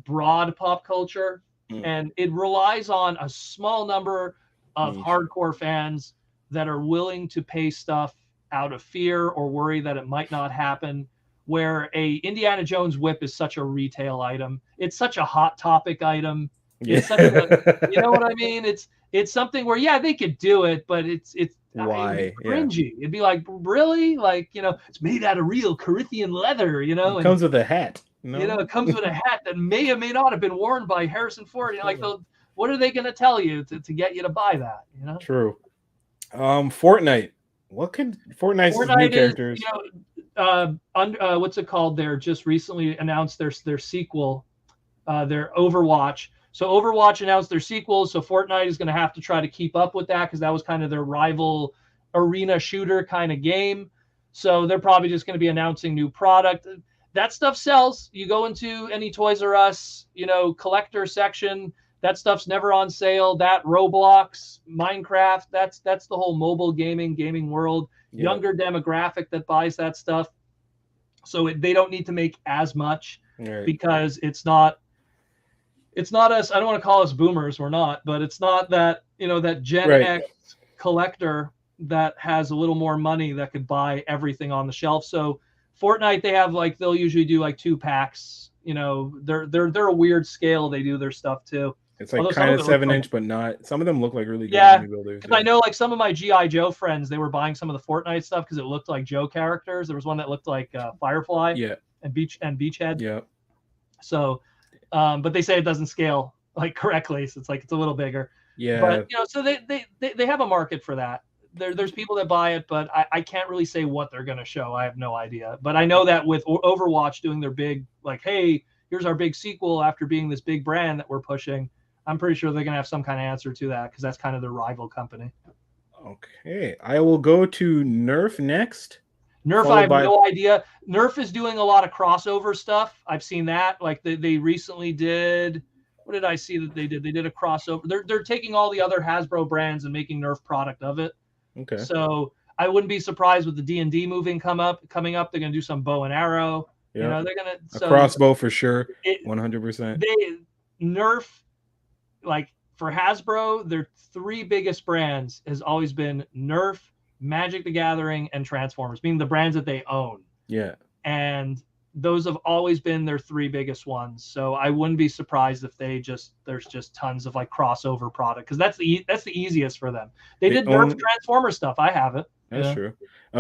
broad pop culture, and it relies on a small number of hardcore fans that are willing to pay stuff out of fear or worry that it might not happen, where a Indiana Jones whip is such a retail item. It's such a hot topic item. It's such you know what I mean? It's something where, yeah, they could do it, but it's why? It'd be cringy. It'd be like, really? Like, it's made out of real Corinthian leather, It comes with a hat. It comes with a hat that may or may not have been worn by Harrison Ford. What are they going to tell you to get you to buy that? True. Fortnite. What could Fortnite's new characters? What's it called? They're just recently announced their sequel, their Overwatch. So Overwatch announced their sequel. So Fortnite is going to have to try to keep up with that because that was kind of their rival arena shooter kind of game. So they're probably just going to be announcing new product. That stuff sells. You go into any Toys R Us, collector section. That stuff's never on sale. That Roblox, Minecraft, that's the whole mobile gaming world. Yeah. Younger demographic that buys that stuff. So they don't need to make as much because it's not us. I don't want to call us boomers. We're not, but it's not that, that Gen X collector that has a little more money that could buy everything on the shelf. So Fortnite, they have they'll usually do 2 packs. They're a weird scale. They do their stuff too. It's like kind of 7-inch, but not. Some of them look like really good builders. I know some of my G.I. Joe friends, they were buying some of the Fortnite stuff because it looked like Joe characters. There was one that looked like Firefly, and Beachhead. Yeah. So, but they say it doesn't scale correctly, so it's a little bigger. Yeah. But so they have a market for that. There's people that buy it, but I can't really say what they're going to show. I have no idea. But I know that with Overwatch doing their big, hey, here's our big sequel after being this big brand that we're pushing, I'm pretty sure they're going to have some kind of answer to that because that's kind of their rival company. Okay. I will go to Nerf next. Nerf, I have no idea. Nerf is doing a lot of crossover stuff. I've seen that. They recently did. What did I see that they did? They did a crossover. They're taking all the other Hasbro brands and making Nerf product of it. Okay. So I wouldn't be surprised with the D&D moving coming up. They're going to do some bow and arrow. Yep. You know, they're gonna a crossbow for sure. 100%. They Nerf, like for Hasbro, their three biggest brands has always been Nerf, Magic the Gathering, and Transformers, meaning the brands that they own. Yeah. And those have always been their three biggest ones. So I wouldn't be surprised if there's just tons of like crossover product, because that's the easiest for them. They did Nerf Transformer stuff. I have it. That's true.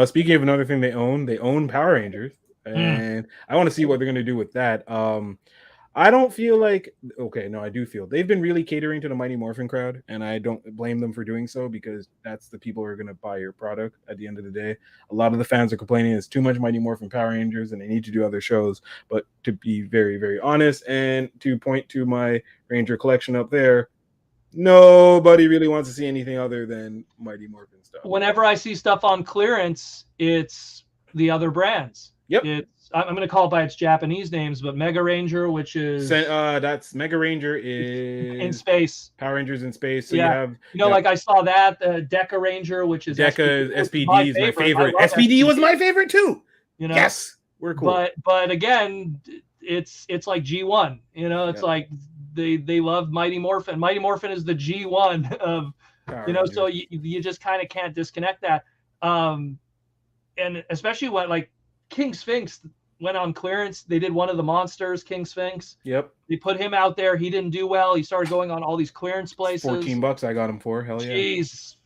Speaking of another thing they own Power Rangers, and I want to see what they're going to do with that. I don't feel like, okay, no, I do feel they've been really catering to the Mighty Morphin crowd, and I don't blame them for doing so, because that's the people who are going to buy your product at the end of the day. A lot of the fans are complaining it's too much Mighty Morphin Power Rangers and they need to do other shows. But to be very, very honest, and to point to my Ranger collection up there, nobody really wants to see anything other than Mighty Morphin stuff. Whenever I see stuff on clearance, it's the other brands. Yep. I'm going to call it by its Japanese names, but Mega Ranger, which is that's Mega Ranger is in space. Power Rangers in space. So you have, like I saw that Deca Ranger, which is SPD is my favorite. SPD was my favorite too. You know, yes, we're cool. But again, it's like G1. You know, it's like they love Mighty Morphin. Mighty Morphin is the G1 of Power Rangers. So you just kind of can't disconnect that. And especially when like King Sphinx went on clearance. They did one of the monsters, King Sphinx. Yep. They put him out there. He didn't do well. He started going on all these clearance places. $14 I got him for. Hell yeah. Jeez.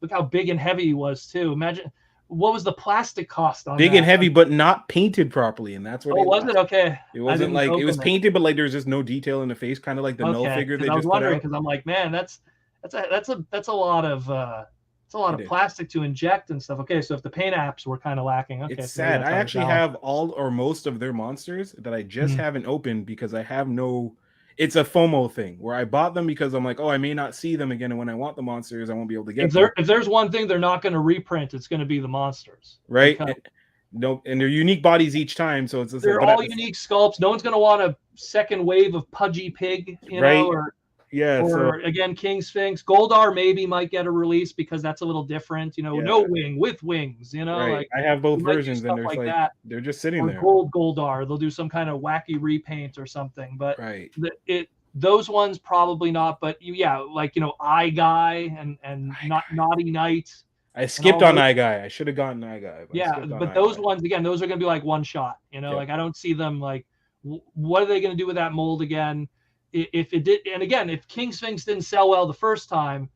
Look how big and heavy he was too. Imagine what was the plastic cost on big and heavy, but not painted properly. And that's what was it? Okay. It wasn't like it was painted, but like there's just no detail in the face, kind of like the null figure they just put out. I was wondering, because I'm like, man, that's a lot of plastic to inject and stuff. Okay, so if the paint apps were kind of lacking, okay. It's sad. I actually have all or most of their monsters that I just haven't opened because I have no. It's a FOMO thing where I bought them because I'm like, oh, I may not see them again, and when I want the monsters, I won't be able to get them. If there's one thing they're not going to reprint, it's going to be the monsters, right? And they're unique bodies each time, so it's they're all unique sculpts. No one's going to want a second wave of Pudgy Pig, know, or again, King Sphinx. Goldar maybe might get a release because that's a little different, no wing with wings, like I have both versions, and there's like that. They're just sitting there. Goldar, they'll do some kind of wacky repaint or something, but those ones probably not. But Eye Guy and not Naughty Knight. I skipped on Eye Guy. I should have gotten Eye Guy. But those ones again, those are going to be like one shot. Like I don't see them like. What are they going to do with that mold again? If it did, and again, if King Sphinx didn't sell well the first time,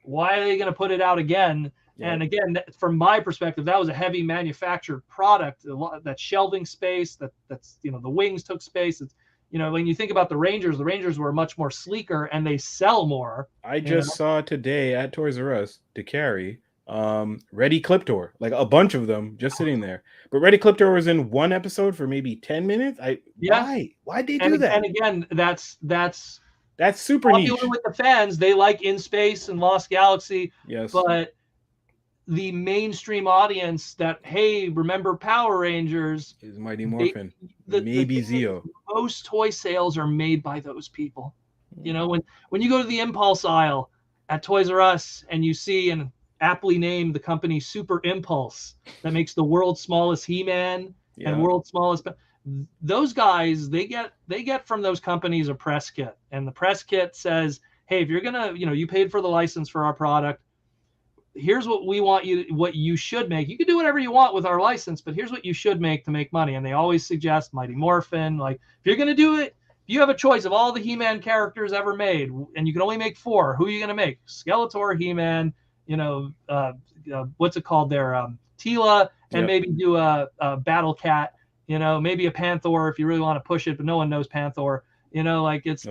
why are they going to put it out again? Yeah. And again, from my perspective, that was a heavy manufactured product. A lot that shelving space, that's the wings took space. It's, when you think about the Rangers were much more sleeker and they sell more. I just saw today at Toys R Us to carry Ready Cliptor, like a bunch of them just sitting there. But Ready Cliptor was in one episode for maybe 10 minutes. Why'd they do that? And again, that's super niche with the fans. They like In Space and Lost Galaxy. Yes. But the mainstream audience that, hey, remember Power Rangers is Mighty Morphin. Maybe Zeo. Most toy sales are made by those people. When you go to the impulse aisle at Toys R Us and you see and aptly named the company Super Impulse that makes the world's smallest He-Man and world's smallest. Those guys, they get from those companies a press kit, and the press kit says, hey, if you're gonna, you paid for the license for our product. Here's what we want what you should make. You can do whatever you want with our license, but here's what you should make to make money. And they always suggest Mighty Morphin. Like, if you're gonna do it, if you have a choice of all the He-Man characters ever made, and you can only make 4, who are you gonna make? Skeletor, He-Man. What's it called there? Tila, and maybe do a Battle Cat, maybe a Panther if you really want to push it, but no one knows Panther. It's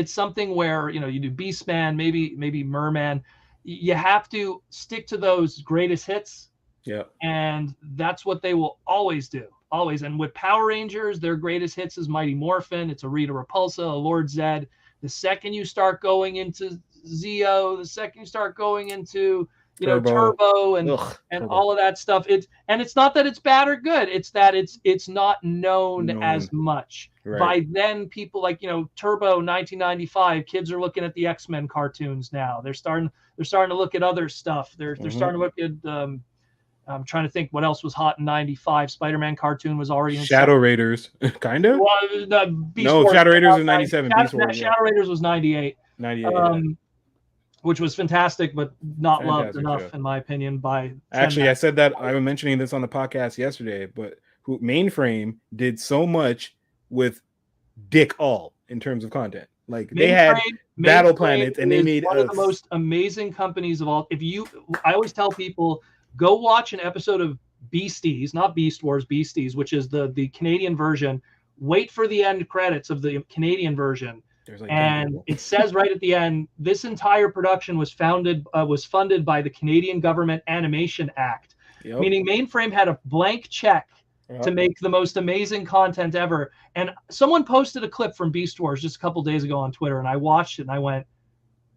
something where, you do Beastman, maybe Merman. You have to stick to those greatest hits. Yeah. And that's what they will always do. Always. And with Power Rangers, their greatest hits is Mighty Morphin. It's a Rita Repulsa, a Lord Zed. The second you start going into Zeo, the second you start going into Turbo and all of that stuff, it's not that it's bad or good, it's that it's not known as much. By then, people like Turbo 1995, kids are looking at the X-Men cartoons now. They're starting to look at other stuff. They're starting to look at I'm trying to think what else was hot in '95. Spider-Man cartoon was already in Shadow Raiders, kind of. Well, Beast No, Wars Shadow Raiders was 90 '97. Shadow, Beast Wars, yeah, Shadow Raiders was '98. 98. Yeah. Which was fantastic, but not loved Fantastic enough, show. in my opinion, by Actually, I said that I was mentioning this on the podcast yesterday, but Mainframe did so much with dick all in terms of content. Like they had Battle Planets, and they made one of the most amazing companies of all. I always tell people, go watch an episode of Beasties, not Beast Wars, Beasties, which is the Canadian version. Wait for the end credits of the Canadian version. Like, and it says right at the end, this entire production was funded by the Canadian Government Animation Act, meaning Mainframe had a blank check to make the most amazing content ever. And someone posted a clip from Beast Wars just a couple days ago on Twitter, and I watched it and I went,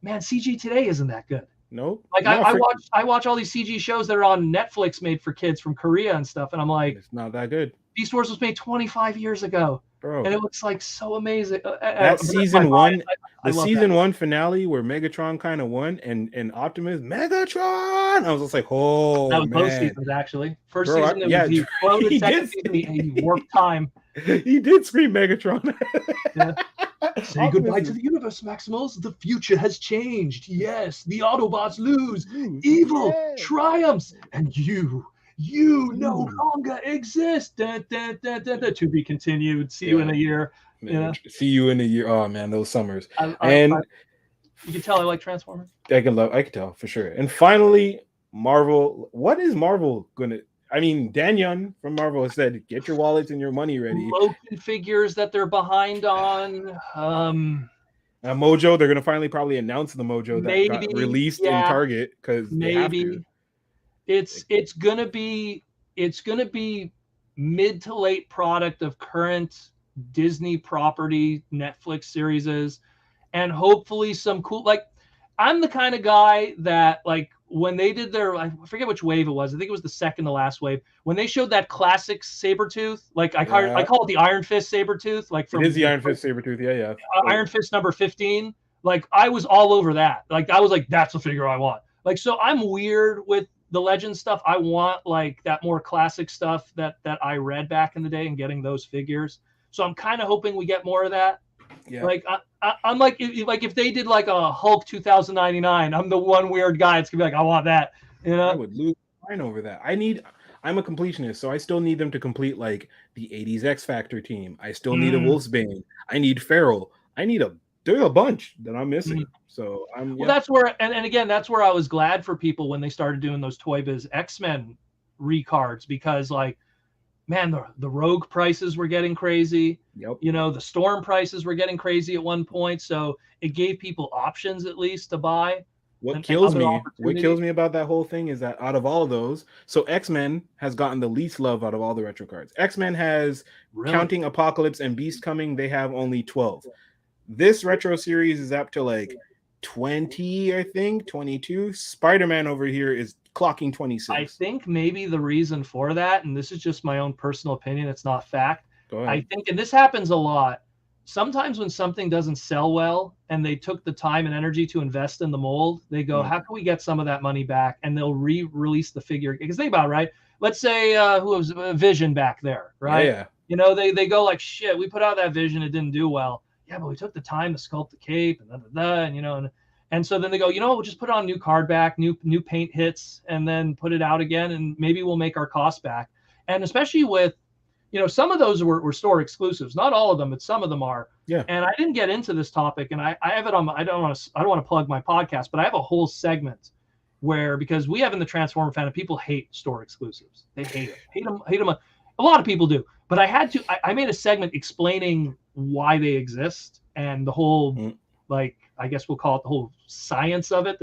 man, CG today isn't that good. Nope. Like I watch all these CG shows that are on Netflix made for kids from Korea and stuff, and I'm like, it's not that good. Beast Wars was made 25 years ago. Bro. And it looks like so amazing. That season one, the season one finale where Megatron kind of won and Optimus Megatron. I was just like, oh, that was man. Both seasons actually. First season, he exploded. Second season, he warped time. He did scream Megatron. Yeah. Say goodbye to the universe, Maximals. The future has changed. Yes, the Autobots lose. Evil triumphs, and you no longer exist. To be continued. See you in a year. Man, see you in a year. Oh man, those summers. You can tell I like Transformers. I can tell for sure. And finally, Marvel. What is Marvel gonna? I mean, Dan Young from Marvel has said, "Get your wallets and your money ready." Logan figures that they're behind on. Mojo. They're gonna finally probably announce the Mojo that got released in Target because maybe. It's gonna be mid to late product of current Disney property, Netflix series, and hopefully some cool. Like, I'm the kind of guy that, like, when they did their, I forget which wave it was. I think it was the second to last wave, when they showed that classic Sabretooth. Like I call it the Iron Fist Sabretooth. Like from it is the Iron Fist Sabretooth. Yeah. Iron Fist number 15. Like I was all over that. Like I was like, that's the figure I want. Like, so I'm weird with the legend stuff. I want like that more classic stuff that I read back in the day and getting those figures. So I'm kind of hoping we get more of that. Yeah. Like I'm like if they did like a Hulk 2099, I'm the one weird guy. It's gonna be like, I want that. You know, I would lose mine over that. I'm a completionist, so I still need them to complete like the 80s X Factor team. I still need a Wolfsbane. I need Feral. There's a bunch that I'm missing. So that's where, and again, that's where I was glad for people when they started doing those Toy Biz X-Men recards, because like, man, the Rogue prices were getting crazy. Yep. You know, the Storm prices were getting crazy at one point. So it gave people options at least to buy. What kills me about that whole thing is that out of all of those, so X-Men has gotten the least love out of all the retro cards. X-Men has, counting Apocalypse and Beast coming, they have only 12. This retro series is up to like 20, I think, 22. Spider-Man over here is clocking 26. I think maybe the reason for that, and this is just my own personal opinion, it's not fact. I think, and this happens a lot, sometimes when something doesn't sell well and they took the time and energy to invest in the mold, they go, how can we get some of that money back? And they'll re-release the figure. Because think about it, right? Let's say who was Vision back there, right? Yeah. You know, they go like, shit, we put out that Vision, it didn't do well. Yeah, but we took the time to sculpt the cape and you know, and so then they go, you know, we'll just put on new card back, new paint hits, and then put it out again, and maybe we'll make our costs back. And especially with, you know, some of those were store exclusives, not all of them, but some of them are. Yeah. And I didn't get into this topic, and I have it on. I don't want to plug my podcast, but I have a whole segment where, because we have in the Transformer fan, people hate store exclusives. They hate them. A lot of people do. But I made a segment explaining why they exist and the whole, like, I guess we'll call it the whole science of it.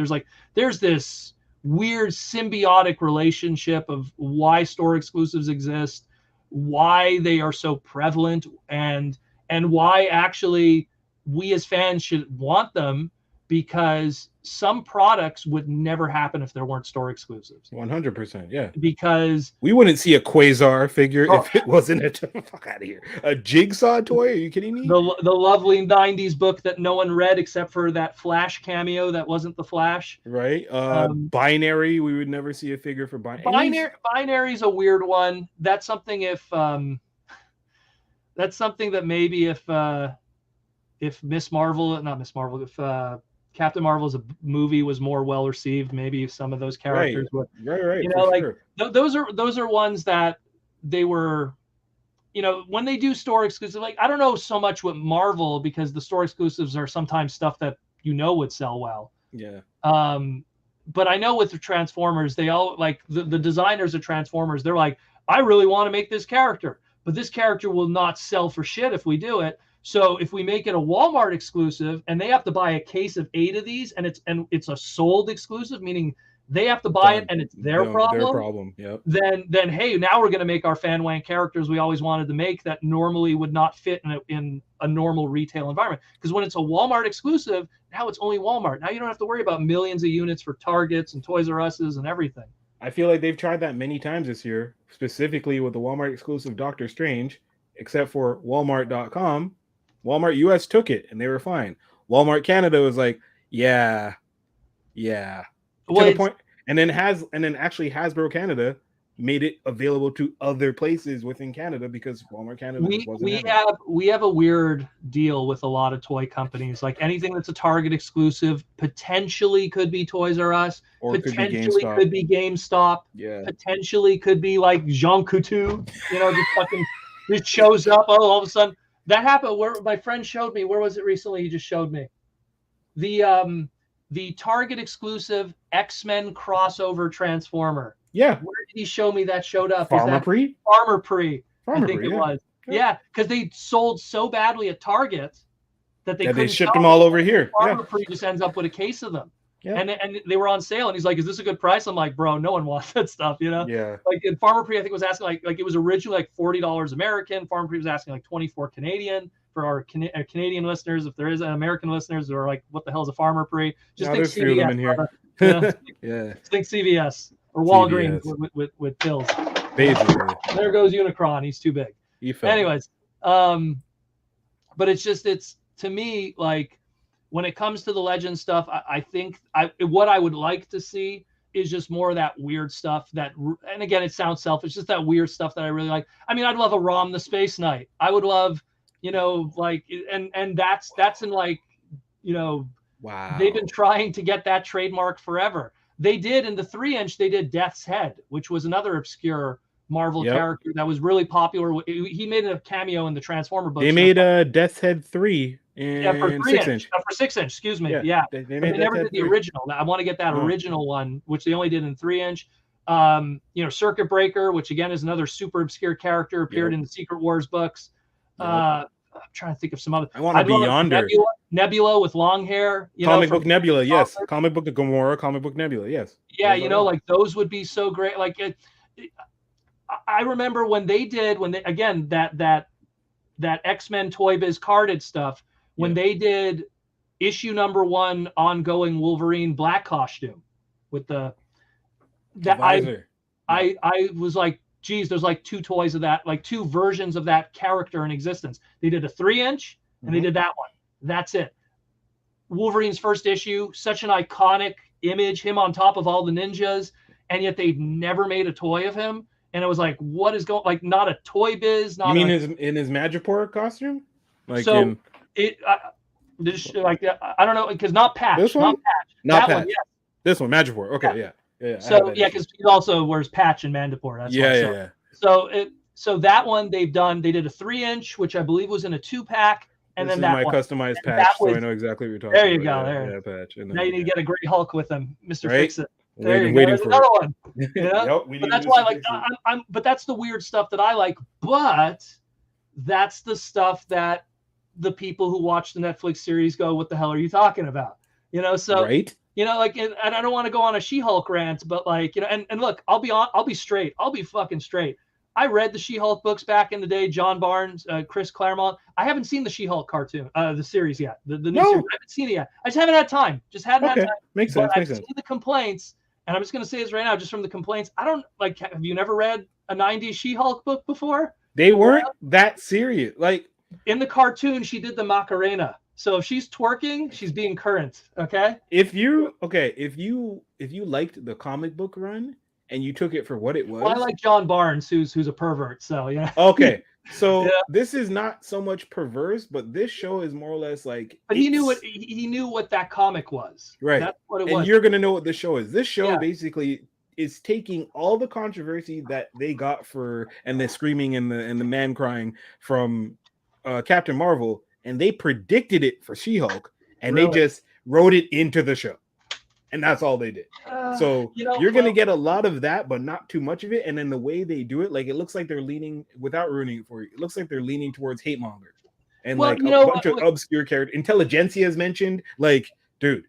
There's this weird symbiotic relationship of why store exclusives exist, why they are so prevalent, and why actually we as fans should want them, because some products would never happen if there weren't store exclusives. 100%, yeah. Because we wouldn't see a Quasar figure if it wasn't fuck out of here. A Jigsaw toy? Are you kidding me? The lovely 90s book that no one read except for that Flash cameo that wasn't the Flash. Right. Binary, we would never see a figure for Binary. Binary's a weird one. That's something that's something that maybe if Captain Marvel's a movie was more well received, maybe some of those characters would. Right. You know, like sure. those are ones that they were, you know, when they do store exclusive. Like I don't know so much with Marvel because the store exclusives are sometimes stuff that you know would sell well. Yeah. But I know with the Transformers, they all like the designers of Transformers. They're like, I really want to make this character, but this character will not sell for shit if we do it. So if we make it a Walmart exclusive and they have to buy a case of 8 of these and it's a sold exclusive, meaning they have to buy it and it's their problem. Their problem. Yep. Then hey, now we're going to make our fan wank characters we always wanted to make that normally would not fit in a normal retail environment. Because when it's a Walmart exclusive, now it's only Walmart. Now you don't have to worry about millions of units for Targets and Toys R Us's and everything. I feel like they've tried that many times this year, specifically with the Walmart exclusive Doctor Strange, except for Walmart.com. Walmart US took it and they were fine. Walmart Canada was like, yeah. Well, to the point, and then actually Hasbro Canada made it available to other places within Canada because Walmart Canada we have a weird deal with a lot of toy companies. Like anything that's a Target exclusive potentially could be Toys R Us, or potentially could be GameStop. Yeah, potentially could be like Jean Coutu. You know, just shows up. Oh, all of a sudden. That happened where my friend showed me. Where was it recently? He just showed me the Target exclusive X-Men crossover Transformer. Yeah. Where did he show me that showed up? Farmer Pre, I think it was. Yeah, because they sold so badly at Target that they shipped them all over here. Farmer Pre just ends up with a case of them. Yeah. And they were on sale, and he's like, "Is this a good price?" I'm like, "Bro, no one wants that stuff, you know." Yeah. Like in Farmer Pre, I think was asking like it was originally like $40 American. Farmer Pre was asking like 24 Canadian for our Canadian listeners. If there is an American listeners who are like, "What the hell is a Farmer Pre?" Just think CVS. Few of them in here. Yeah. Just think CVS or Walgreens with pills. Basically. There goes Unicron. He's too big. Anyways, but it's to me like. When it comes to the Legend stuff, I think what I would like to see is just more of that weird stuff and again, it sounds selfish, just that weird stuff that I really like. I mean, I'd love a Rom the Space Knight. I would love, you know, like, and that's in like, you know, wow. They've been trying to get that trademark forever. They did in the 3-inch, they did Death's Head, which was another obscure Marvel character that was really popular. He made a cameo in the Transformer books. They made Death's Head 3. For 6-inch. For 6-inch, excuse me. Yeah. They never did the original. I want to get that original one, which they only did in 3-inch. You know, Circuit Breaker, which again is another super obscure character, appeared in the Secret Wars books. I'm trying to think of some other. I want to be yonder. Nebula with long hair. Comic book Nebula, yes. Comic book Gamora, comic book Nebula, yes. Yeah, you know, like those would be so great. Like I remember when they again that X-Men Toy Biz carded stuff. When they did issue number 1 ongoing Wolverine black costume with I was like, geez, there's like 2 toys of that, like 2 versions of that character in existence. They did a 3-inch and they did that one. That's it. Wolverine's first issue, such an iconic image, him on top of all the ninjas, and yet they've never made a toy of him. And it was like, what is going? Like, not a Toy Biz. Not. You mean in his Madripoor costume? Like so. I don't know, because not Patch. This one? Not Patch. This one, Madripoor. Okay, yeah. So because he also wears Patch and Mandapore. That's yeah. So that one they did a 3-inch, which I believe was in a 2-pack, and this then that is my customized Patch, so I know exactly what you're talking about. There you go. There. Patch. Now you need to get a Great Hulk with him, Mr. Fix It. There you go. There's another one. You know? But that's why, like, but that's the weird stuff that I like. But that's the stuff that the people who watch the Netflix series go, "What the hell are you talking about?" You know, so you know, like, and I don't want to go on a She-Hulk rant, but like, you know, and look, I'll be straight. I'll be fucking straight. I read the She-Hulk books back in the day. John Barnes, Chris Claremont. I haven't seen the She-Hulk cartoon, the series yet. The new series. I haven't seen it yet. I just haven't had time. Just hadn't had time. Makes sense. I've seen the complaints, and I'm just going to say this right now, just from the complaints. I don't like. Have you never read a '90s She-Hulk book before? They weren't that serious. Like in the cartoon, she did the Macarena. So if she's twerking, she's being current. Okay. If you liked the comic book run and you took it for what it was, well, I like John Barnes, who's a pervert. So yeah. Okay. So this is not so much perverse, but this show is more or less like. But he knew what that comic was. Right. That's what it was. And you're gonna know what this show is. This show basically is taking all the controversy that they got for and the screaming and the man crying from Captain Marvel, and they predicted it for She-Hulk, and they just wrote it into the show, and that's all they did. So you're gonna get a lot of that, but not too much of it. And then the way they do it, like it looks like they're leaning, without ruining it for you, it looks like they're leaning towards hate monger and like a bunch of obscure characters. Intelligentsia is mentioned. Like, dude,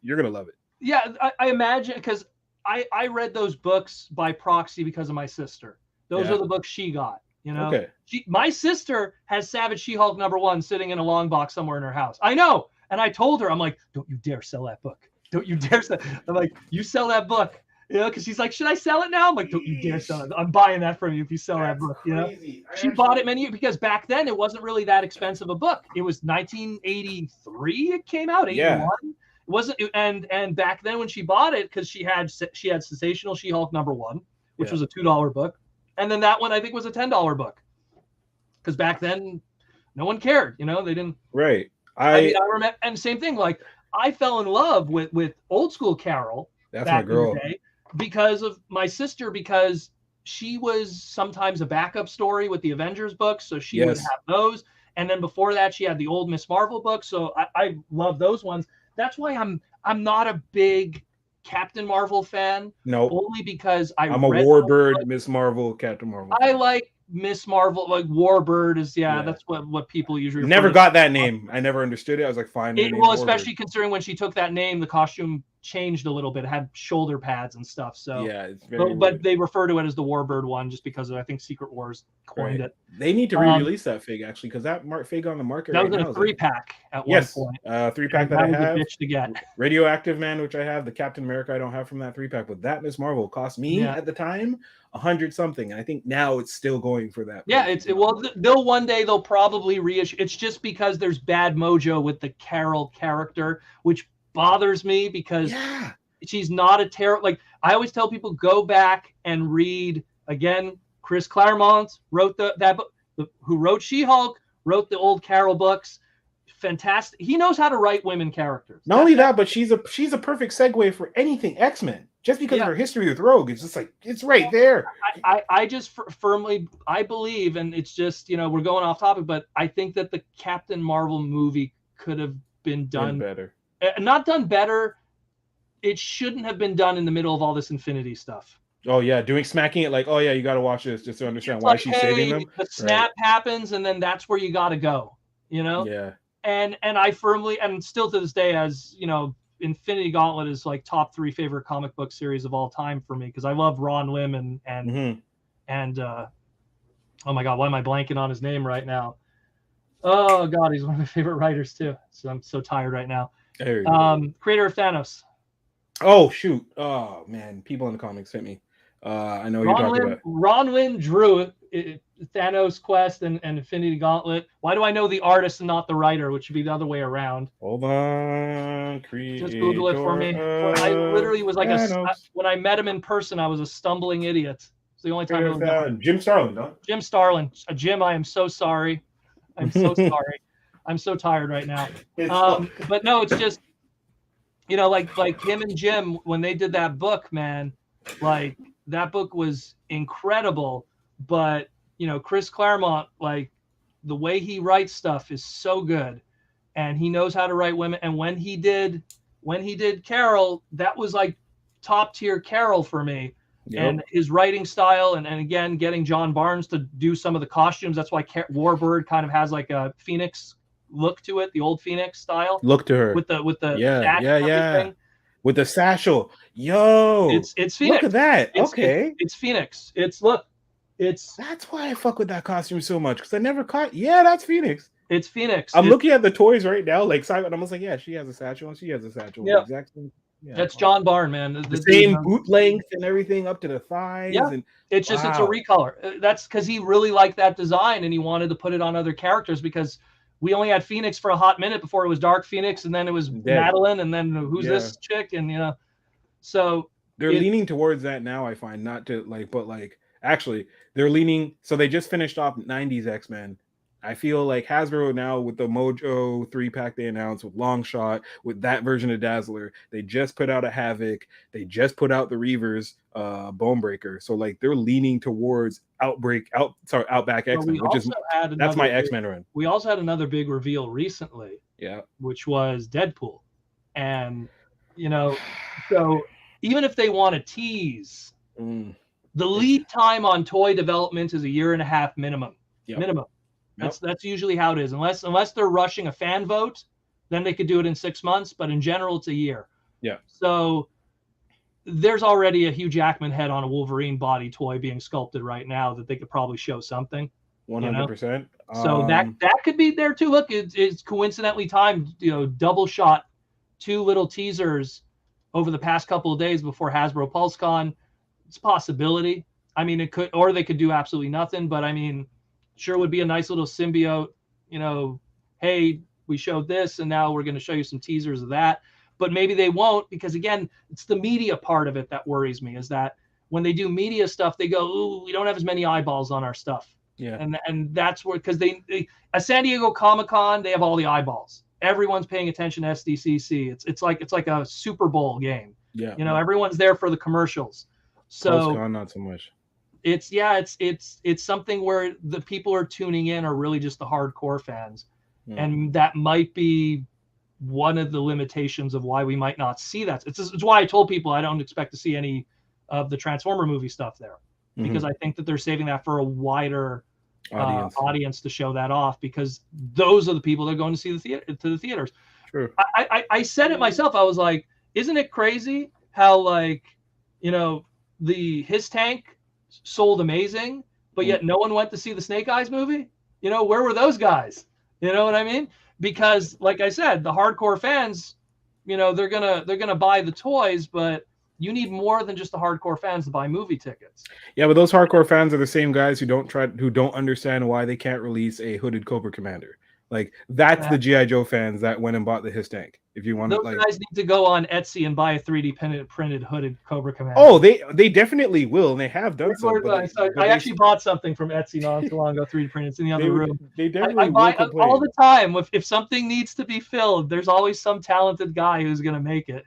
you're gonna love it. Yeah, I imagine, because I read those books by proxy because of my sister. Those are the books she got. You know, my sister has Savage She-Hulk #1 sitting in a long box somewhere in her house. I know. And I told her, I'm like, don't you dare sell that book. Don't you dare sell. I'm like, you sell that book. You know, because she's like, should I sell it now? I'm like, don't you dare sell it. I'm buying that from you if you sell that book. You know, she bought it many years, because back then it wasn't really that expensive a book. It was 1983. It came out 81. It wasn't. And back then when she bought it, because she had Sensational She-Hulk #1, which was a $2 book. And then that one, I think, was a $10 book, because back then no one cared. You know, they didn't. Right. I mean, I remember, and same thing. Like, I fell in love with old school Carol. That's my girl. Because of my sister, because she was sometimes a backup story with the Avengers books, so she would have those. And then before that, she had the old Miss Marvel books, so I love those ones. That's why I'm not a big Captain Marvel fan. No, only because I'm a Warbird, Miss Marvel, Captain Marvel. I like Miss Marvel, like Warbird is that's what people usually never got that name. I never understood it. I was like, fine. Well, especially considering when she took that name, the costume changed a little bit. It had shoulder pads and stuff. So it's very but they refer to it as the Warbird one just because I think Secret Wars coined it. They need to re-release that fig, actually, because that fig on the market that was in a 3-pack at one point. 3-pack that I have. Bitch to get. Radioactive Man, which I have. The Captain America I don't have from that 3-pack, but that Miss Marvel cost me at the time 100 something, and I think now it's still going for that. Yeah, they'll probably reissue. It's just because there's bad mojo with the Carol character, which bothers me, because she's not a terror. Like, I always tell people, go back and read again. Chris Claremont wrote that book. Who wrote She-Hulk, wrote the old Carol books. Fantastic. He knows how to write women characters. Not only that, but she's a perfect segue for anything X-Men. Just because of her history with Rogue, it's just like, it's right there. I just firmly believe, and it's just, we're going off topic, but I think that the Captain Marvel movie could have been done better. Not done better. It shouldn't have been done in the middle of all this Infinity stuff. Oh yeah, smacking it like, oh yeah, you got to watch this just to understand why she's saving them. The snap happens, and then that's where you got to go. Yeah. And I firmly, and still to this day, as Infinity Gauntlet is like top 3 favorite comic book series of all time for me, because I love Ron Lim and oh my God, why am I blanking on his name right now? Oh God, he's one of my favorite writers too. So I'm so tired right now. Creator of Thanos. Oh shoot! Oh man, people in the comics hit me. I know what you're talking about. Ron Lim drew Thanos Quest and Infinity Gauntlet. Why do I know the artist and not the writer, which should be the other way around? Hold on, just Google it for me. I literally was like when I met him in person, I was a stumbling idiot. It's the only time I was Jim Starlin, no? Jim Starlin. Jim, I am so sorry. I'm so sorry. I'm so tired right now. But no, it's just like him and Jim, when they did that book, man, like that book was incredible. But Chris Claremont, like the way he writes stuff is so good, and he knows how to write women. And when he did Carol, that was like top tier Carol for me. Yep. And his writing style, and again, getting John Barnes to do some of the costumes. That's why Warbird kind of has like a Phoenix look to it, the old Phoenix style. Look to her with the with the satchel. Yo, it's Phoenix. Look at that. It's Phoenix. Look. That's why I fuck with that costume so much, because I never caught. Yeah, that's Phoenix. It's Phoenix. I'm looking at the toys right now, like Simon. I'm almost like, yeah, she has a satchel, and she has a satchel. Yeah, The exact same. Yeah, that's wow. John Barn, man. The same boot length and everything up to the thighs. Yeah, And it's just it's a recolor. That's because he really liked that design and he wanted to put it on other characters, because we only had Phoenix for a hot minute before it was Dark Phoenix, and then it was Madeline, and then who's this chick, and so they're leaning towards that now. I find not to like, but like actually they're leaning. So they just finished off 90s X-Men. I feel like Hasbro now with the Mojo 3-pack they announced with Longshot, with that version of Dazzler, they just put out a Havoc. They just put out the Reavers Bonebreaker. So like they're leaning towards Outback X-Men, which is that's my X-Men run. We also had another big reveal recently. Yeah. Which was Deadpool. And so even if they want to tease, the lead time on toy development is 1.5 years minimum. Yep. Minimum. That's usually how it is. Unless they're rushing a fan vote, then they could do it in 6 months. But in general, it's a year. Yeah. So there's already a Hugh Jackman head on a Wolverine body toy being sculpted right now that they could probably show something. 100%. So that could be there too. Look, it's coincidentally timed. Double shot 2 little teasers over the past couple of days before Hasbro Pulse Con. It's a possibility. I mean, it could, or they could do absolutely nothing. But I mean, sure would be a nice little symbiote. Hey, we showed this, and now we're going to show you some teasers of that. But maybe they won't, because again, it's the media part of it that worries me. Is that when they do media stuff, they go, "Ooh, we don't have as many eyeballs on our stuff." Yeah. And that's where, because they at San Diego Comic-Con, they have all the eyeballs. Everyone's paying attention to SDCC. It's like a Super Bowl game. Yeah. Everyone's there for the commercials. So Pulse-Con, not so much. It's something where the people are tuning in are really just the hardcore fans. Yeah. And that might be one of the limitations of why we might not see that. It's why I told people I don't expect to see any of the Transformer movie stuff there, because I think that they're saving that for a wider audience to show that off, because those are the people that are going to see the theaters. True. I said it myself. I was like, isn't it crazy how his tank sold amazing, but yet no one went to see the Snake Eyes movie? Where were those guys? You know what I mean? Because like I said, the hardcore fans, they're gonna buy the toys, but you need more than just the hardcore fans to buy movie tickets. Yeah, but those hardcore fans are the same guys who don't understand why they can't release a hooded Cobra Commander. Like that's the G.I. Joe fans that went and bought the his tank. If you want those to, guys need to go on Etsy and buy a 3D printed hooded Cobra Commander. Oh, they definitely will, and they have done so. I actually bought something from Etsy not too long ago, 3D printed. It's in the other room. They definitely I buy all the time. If something needs to be filled, there's always some talented guy who's going to make it.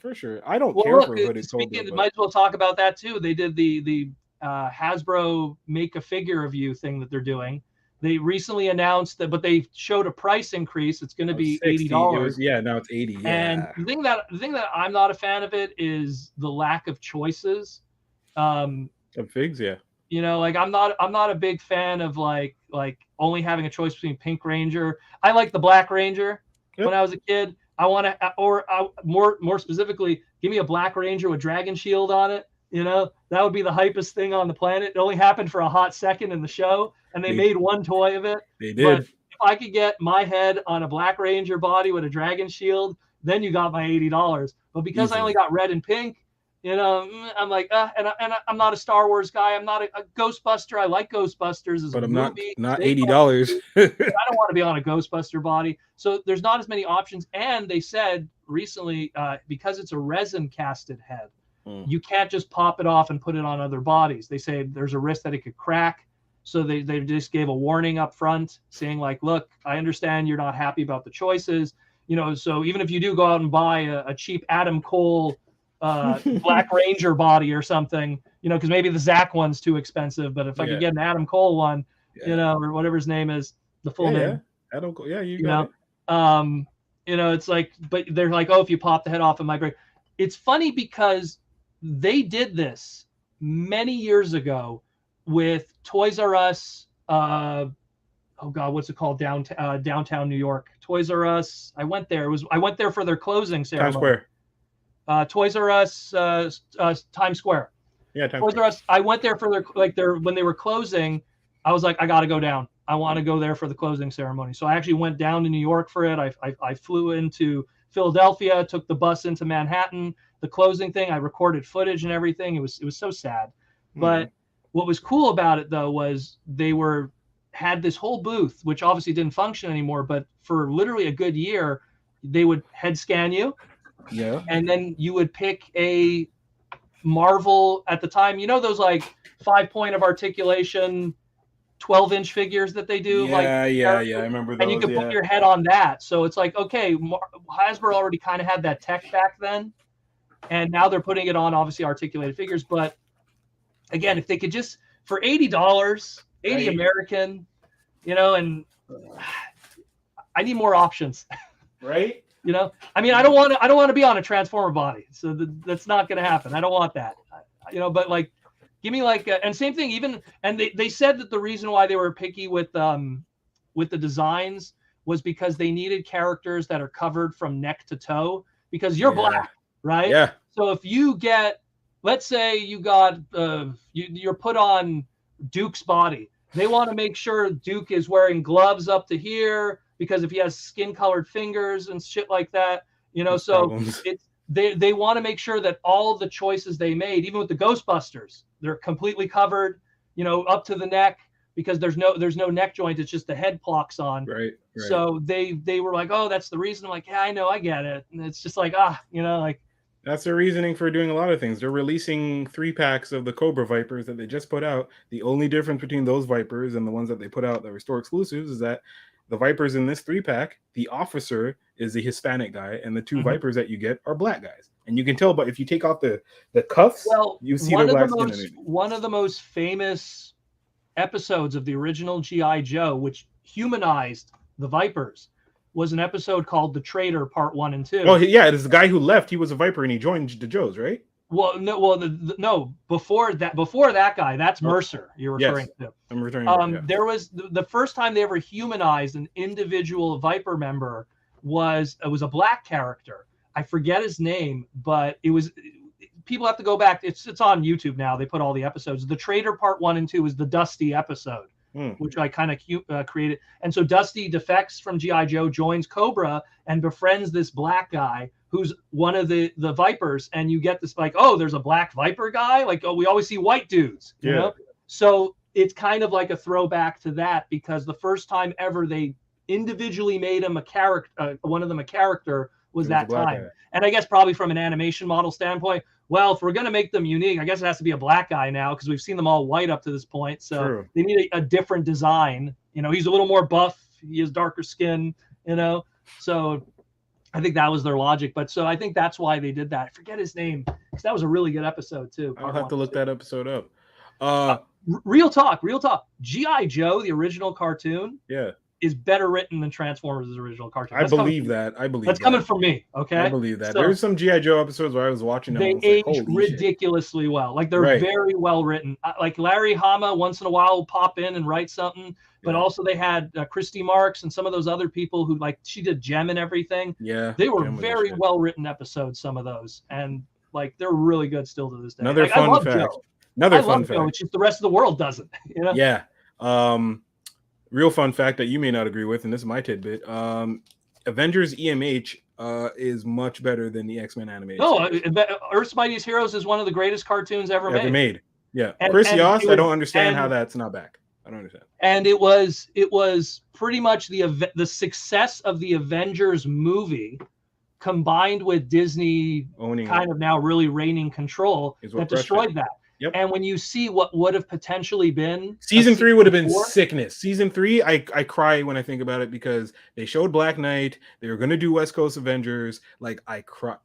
For sure. I don't care for hooded Cobra. Might as well talk about that too. They did the Hasbro make a figure of you thing that they're doing. They recently announced that, but they showed a price increase. It's going to be $80. Now it's $80. Yeah. And the thing that I'm not a fan of it is the lack of choices. Of figs, yeah. I'm not a big fan of like only having a choice between Pink Ranger. I like the Black Ranger. Yep. When I was a kid. I want to, more specifically, give me a Black Ranger with Dragon Shield on it. That would be the hypest thing on the planet. It only happened for a hot second in the show, and they made one toy of it. They did. But if I could get my head on a Black Ranger body with a Dragon Shield, then you got my $80. But because I only got red and pink, I'm like, and I'm not a Star Wars guy. I'm not a Ghostbuster. I like Ghostbusters as a movie. Not $80. I don't want to be on a Ghostbuster body. So there's not as many options. And they said recently, because it's a resin casted head, you can't just pop it off and put it on other bodies. They say there's a risk that it could crack. So they just gave a warning up front saying like, look, I understand you're not happy about the choices. So even if you do go out and buy a cheap Adam Cole Black Ranger body or something, because maybe the Zach one's too expensive, but if I could get an Adam Cole one, or whatever his name is, the full name. Adam Cole. Yeah, you got it. It's like, but they're like, oh, if you pop the head off, it might break. It's funny because they did this many years ago with Toys R Us. Oh God, what's it called? Downtown New York. Toys R Us. I went there. I went there for their closing ceremony. Times Square. Toys R Us, Times Square. Yeah, time Toys R Us. I went there for their when they were closing. I was like, I got to go down. I want to go there for the closing ceremony. So I actually went down to New York for it. I flew into Philadelphia, took the bus into Manhattan. The closing thing, I recorded footage and everything. It was so sad. But what was cool about it though was they had this whole booth, which obviously didn't function anymore. But for literally a good year, they would head scan you. Yeah. And then you would pick a Marvel at the time. You know those like 5-point of articulation 12-inch figures that they do, yeah, I remember those. And you could put your head on that. So it's like, okay, Hasbro already kind of had that tech back then, and now they're putting it on obviously articulated figures. But again, if they could just for $80, $80 American, and I need more options, right? I mean, I don't want to be on a Transformer body, so that's not going to happen. I don't want that, but like. Give me and same thing, and they said that the reason why they were picky with the designs was because they needed characters that are covered from neck to toe because you're black, right? Yeah. So if you get, let's say you got, you're put on Duke's body, they want to make sure Duke is wearing gloves up to here because if he has skin colored fingers and shit like that, so it's, they want to make sure that all of the choices they made, even with the Ghostbusters, they're completely covered, up to the neck because there's no neck joint. It's just the head blocks on. Right. So they were like, oh, that's the reason. I'm like, yeah, I know, I get it. And it's just like, that's their reasoning for doing a lot of things. They're releasing 3-packs of the Cobra Vipers that they just put out. The only difference between those Vipers and the ones that they put out that were store exclusives is that the Vipers in this 3-pack, the officer is the Hispanic guy, and the 2 Vipers that you get are black guys. And you can tell, but if you take off the cuffs, you see the black skin. One of the most famous episodes of the original G.I. Joe, which humanized the Vipers, was an episode called The Traitor Part 1 and 2. Oh, yeah, it is the guy who left. He was a Viper, and he joined the Joes, right? Well, no, before that guy, that's Mercer you're referring to. I'm returning. There was the first time they ever humanized an individual Viper member was a black character. I forget his name, but it was. People have to go back. It's on YouTube now. They put all the episodes. The Traitor Part 1 and 2 was the Dusty episode, which I kind of created. And so Dusty defects from G.I. Joe, joins Cobra, and befriends this black guy who's one of the Vipers. And you get this like, oh, there's a black Viper guy. Like, oh, we always see white dudes, you know? So it's kind of like a throwback to that because the first time ever they individually made him a character, one of them a character was that time. Guy. And I guess probably from an animation model standpoint, well, if we're going to make them unique, I guess it has to be a black guy now because we've seen them all white up to this point. So they need a different design. He's a little more buff. He has darker skin, So I think that was their logic. But so I think that's why they did that. I forget his name because that was a really good episode too. I'll have to look that episode up. Real talk. G.I. Joe, the original cartoon. Yeah. Is better written than Transformers' original cartoon. I believe that. That's coming from me. Okay, I believe that. So, there's some G.I. Joe episodes where I was watching them. They aged ridiculously well. Like they're very well written. Like Larry Hama once in a while will pop in and write something, but also they had Christy Marks and some of those other people who she did Gem and everything. Yeah, they were very well written episodes. Some of those, and like they're really good still to this day. Another fun fact. Another fun fact. It's just the rest of the world doesn't. Yeah. Real fun fact that you may not agree with, and this is my tidbit. Avengers EMH is much better than the X-Men animated. No, Earth's Mightiest Heroes is one of the greatest cartoons ever made. Yeah, Chris Yost, I don't understand how that's not back. I don't understand. And it was pretty much the success of the Avengers movie combined with Disney kind of now really reigning control that destroyed that. Yep. And when you see what would have potentially been season 3 would have been sickness. Season 3, I cry when I think about it because they showed Black Knight. They were going to do West Coast Avengers. Like I cry.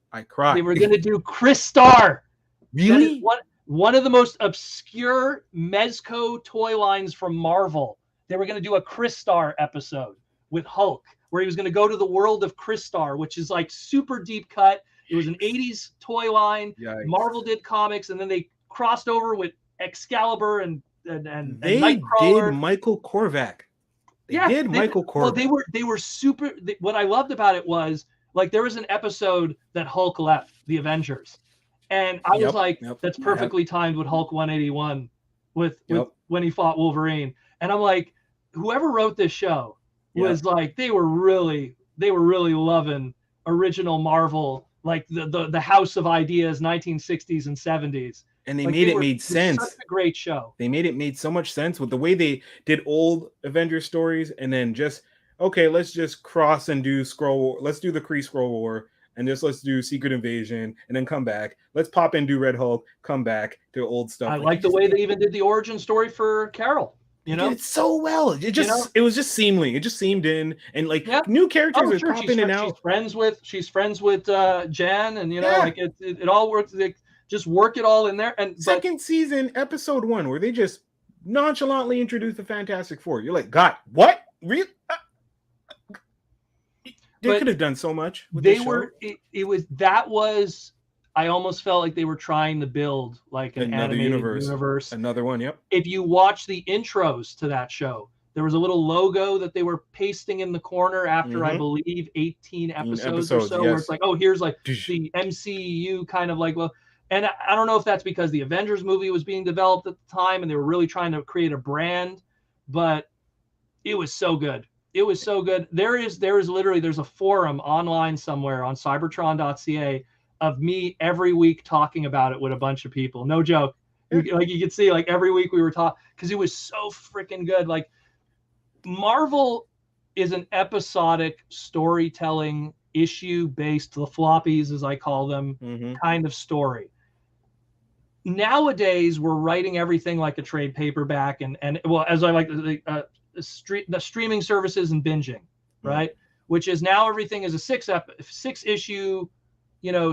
They were going to do Chris Star. Really? One of the most obscure Mezco toy lines from Marvel. They were going to do a Chris Star episode with Hulk, where he was going to go to the world of Chris Star, which is like super deep cut. It was an 80s toy line. Yikes. Marvel did comics, and then they crossed over with Excalibur and they did Michael Korvac. Michael Korvac. Well, they were super. What I loved about it was like there was an episode that Hulk left the Avengers, And I was like, that's perfectly timed with Hulk 181 with when he fought Wolverine. And I'm like, whoever wrote this show was like, they were really loving original Marvel, like the House of Ideas, 1960s and 70s. And they made sense. Such a great show. They made so much sense with the way they did old Avengers stories, and then just, okay, let's just cross and do let's do the Kree Skrull War, and let's do Secret Invasion, and then come back. Let's pop and do Red Hulk, come back to old stuff. I like the way they even did the origin story for Carol. You know, it's so well. It just it was just seamless. It just seamed in, and like new characters are popping in and out. She's friends with Jan, and like it all works. They just work it all in there. And second season, episode 1, where they just nonchalantly introduce the Fantastic Four. You're like, God, what? Really? They could have done so much. I almost felt like they were trying to build like an animated universe. Another one, yep. If you watch the intros to that show, there was a little logo that they were pasting in the corner after I believe 18 episodes or so, where it's like, oh, here's like the MCU kind of like, well, and I don't know if that's because the Avengers movie was being developed at the time and they were really trying to create a brand, but it was so good. It was so good. There is literally, there's a forum online somewhere on cybertron.ca of me every week talking about it with a bunch of people. No joke. Like you could see, like every week we were talking, because it was so freaking good. Like Marvel is an episodic storytelling issue-based, the floppies as I call them, kind of story. Nowadays, we're writing everything like a trade paperback, and well, as I like the streaming services and binging, right? Which is now everything is a six issue,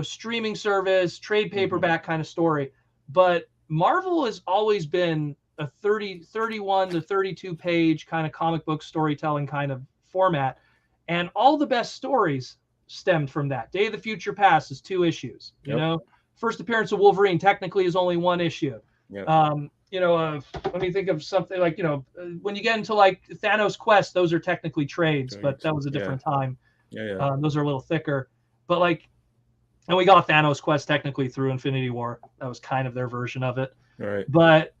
streaming service, trade paperback kind of story. But Marvel has always been a 31 to 32 page kind of comic book storytelling kind of format. And all the best stories stemmed from that. Day of the Future Past is 2 issues, First appearance of Wolverine technically is only 1 issue. Let me think of something like, when you get into like Thanos Quest, those are technically trades, but that was a different time. Those are a little thicker. But like, and we got Thanos Quest technically through Infinity War. That was kind of their version of it. Right. But,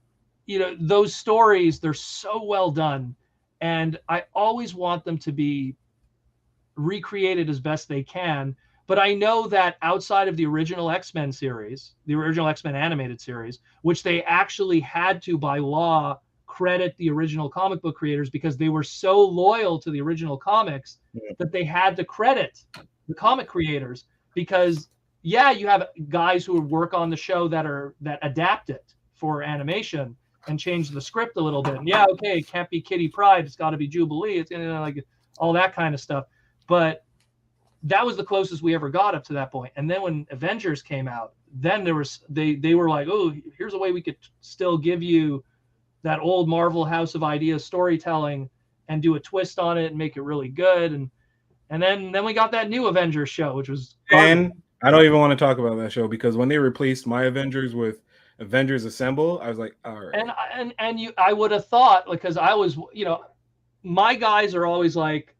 those stories, they're so well done. And I always want them to be recreated as best they can. But I know that outside of the original X-Men series, the original X-Men animated series, which they actually had to, by law, credit the original comic book creators because they were so loyal to the original comics that they had to credit the comic creators because, you have guys who work on the show that adapt it for animation and change the script a little bit. And it can't be Kitty Pryde. It's got to be Jubilee. It's like all that kind of stuff. But that was the closest we ever got up to that point. And then when Avengers came out, then there was they were like, oh, here's a way we could still give you that old Marvel House of Ideas storytelling and do a twist on it and make it really good. And then we got that new Avengers show, which was and I don't even want to talk about that show because when they replaced my Avengers with Avengers Assemble, I was like, all right. And I would have thought, because I was, my guys are always like,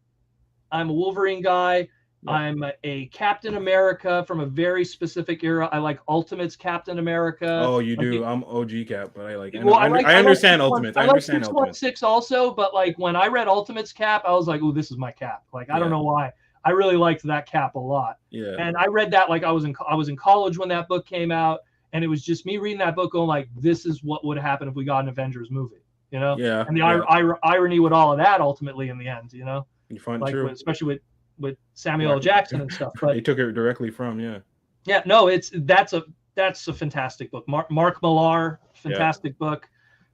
I'm a Wolverine guy. I'm a Captain America from a very specific era. I like Ultimates Captain America. Oh, you do? I'm OG Cap, but I like. Well, I understand Ultimates. I understand Ultimates. 616 also, but like when I read Ultimates Cap, I was like, "Oh, this is my Cap." Like I don't know why. I really liked that Cap a lot. Yeah. And I read that like I was in college when that book came out, and it was just me reading that book going like, "This is what would happen if we got an Avengers movie." Yeah. And the irony with all of that ultimately in the end, You find like true. Especially with Samuel L. Jackson and stuff. But they took it directly from, no, that's a fantastic book. Mark Millar, fantastic book.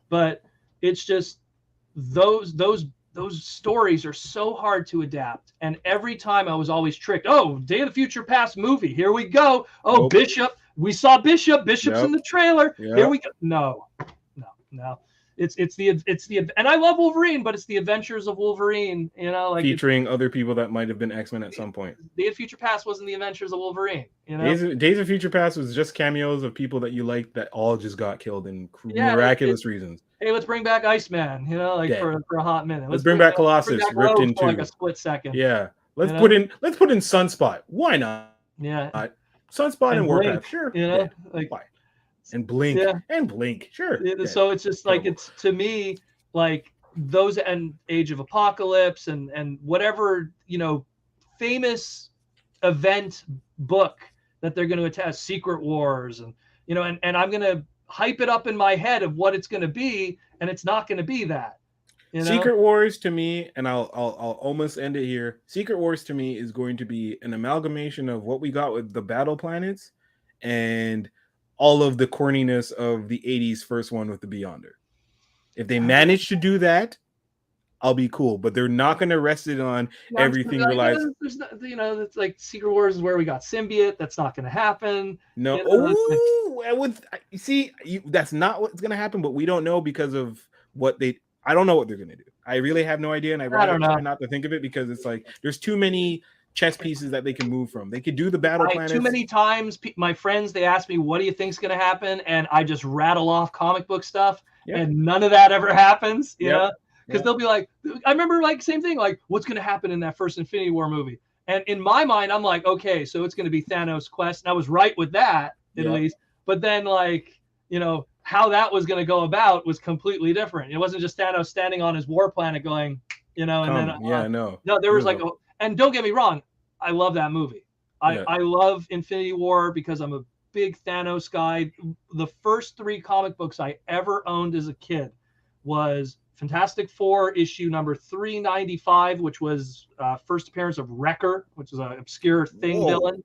But it's just those stories are so hard to adapt. And every time I was always tricked. Oh, Day of the Future Past movie. Here we go. Oh, nope. Bishop. We saw Bishop. Bishop's in the trailer. Yep. Here we go. No. It's the and I love Wolverine, but it's the Adventures of Wolverine, like featuring other people that might have been X-Men at some point. Days of Future Past wasn't the Adventures of Wolverine, Days of Future Past was just cameos of people that you liked that all just got killed in miraculous reasons. Hey, let's bring back Iceman, for a hot minute. Let's bring back Colossus, ripped into like a split second. Yeah, let's put in Sunspot. Why not? Yeah. Sunspot and Blink, Warpath, sure. you know, Yeah. like Why? And Blink, yeah. and Blink, sure. Yeah. So it's just like it's to me like those and Age of Apocalypse and whatever, you know, famous event book that they're going to attach, Secret Wars, and you know, and I'm going to hype it up in my head of what it's going to be, and it's not going to be that. You know? Secret Wars to me, and I'll almost end it here. Secret Wars to me is going to be an amalgamation of what we got with the Battle Planets and all of the corniness of the 80s first one with the Beyonder. If they manage to do that, I'll be cool, but they're not going to rest it on everything relies. You know, it's like Secret Wars is where we got symbiote. That's not going to happen. No, you know, that's not what's going to happen, but we don't know because of what they. I don't know what they're going to do. I really have no idea, and I rather try not to think of it because it's like there's too many chess pieces that they can move from. They could do the battle planets. Too many times, my friends, they ask me, what do you think's going to happen? And I just rattle off comic book stuff, and none of that ever happens, you know? Because they'll be like, I remember like same thing, like what's going to happen in that first Infinity War movie? And in my mind, I'm like, okay, so it's going to be Thanos' quest. And I was right with that, at least. But then like, you know, how that was going to go about was completely different. It wasn't just Thanos standing on his war planet going, you know, and no, there was like, and don't get me wrong, I love that movie. I love Infinity War because I'm a big Thanos guy. The first 3 comic books I ever owned as a kid was Fantastic Four issue number 395, which was first appearance of Wrecker, which is an obscure Thing villain.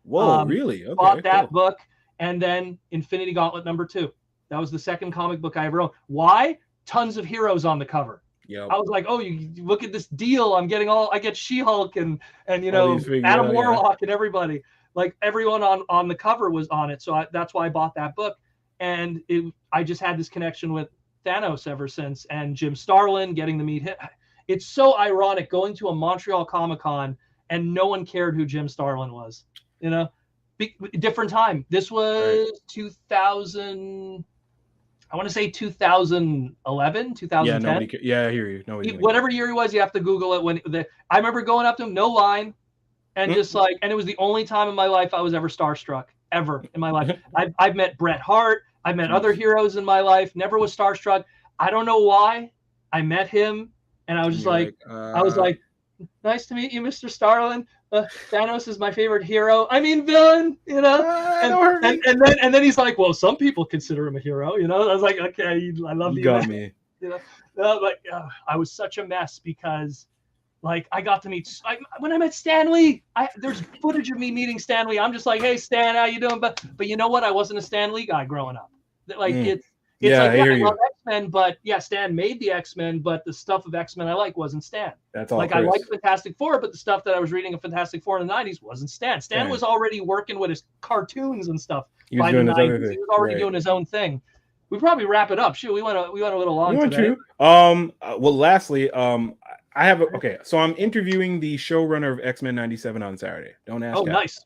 Whoa, really? Okay, bought that book, and then Infinity Gauntlet number 2. That was the second comic book I ever owned. Why? Tons of heroes on the cover. Yeah. I was like, oh, you look at this deal. I get She-Hulk and you know, Adam Warlock and everybody. Like everyone on the cover was on it. So that's why I bought that book. And I just had this connection with Thanos ever since. And Jim Starlin, getting to meet him. It's so ironic going to a Montreal Comic-Con and no one cared who Jim Starlin was. You know, different time. This was 2000. I want to say 2011, 2010. I hear you. Whatever year he was, you have to Google it. I remember going up to him, no line, and just like, and it was the only time in my life I was ever starstruck, ever in my life. I've met Bret Hart. I've met other heroes in my life. Never was starstruck. I don't know why. I met him, and I was just I was like, nice to meet you, Mr. Starlin. Thanos is my favorite hero. I mean, villain, you know. And then he's like, well, some people consider him a hero, you know. I was like, okay, I love you. You got me. You know, but I was such a mess because, like, I got to meet when I met Stan Lee. There's footage of me meeting Stan Lee. I'm just like, hey, Stan, how you doing? But you know what? I wasn't a Stan Lee guy growing up. Like I love X-Men, but Stan made the X-Men, but the stuff of X-Men I like wasn't Stan. That's all. Like I like Fantastic Four, but the stuff that I was reading of Fantastic Four in the 90s wasn't Stan. Stan was already working with his cartoons and stuff. He was doing his other thing. He was already doing his own thing. We probably wrap it up. Shoot, we went a little long today. Well, lastly, I have so I'm interviewing the showrunner of X-Men 97 on Saturday. Don't ask. Oh, nice.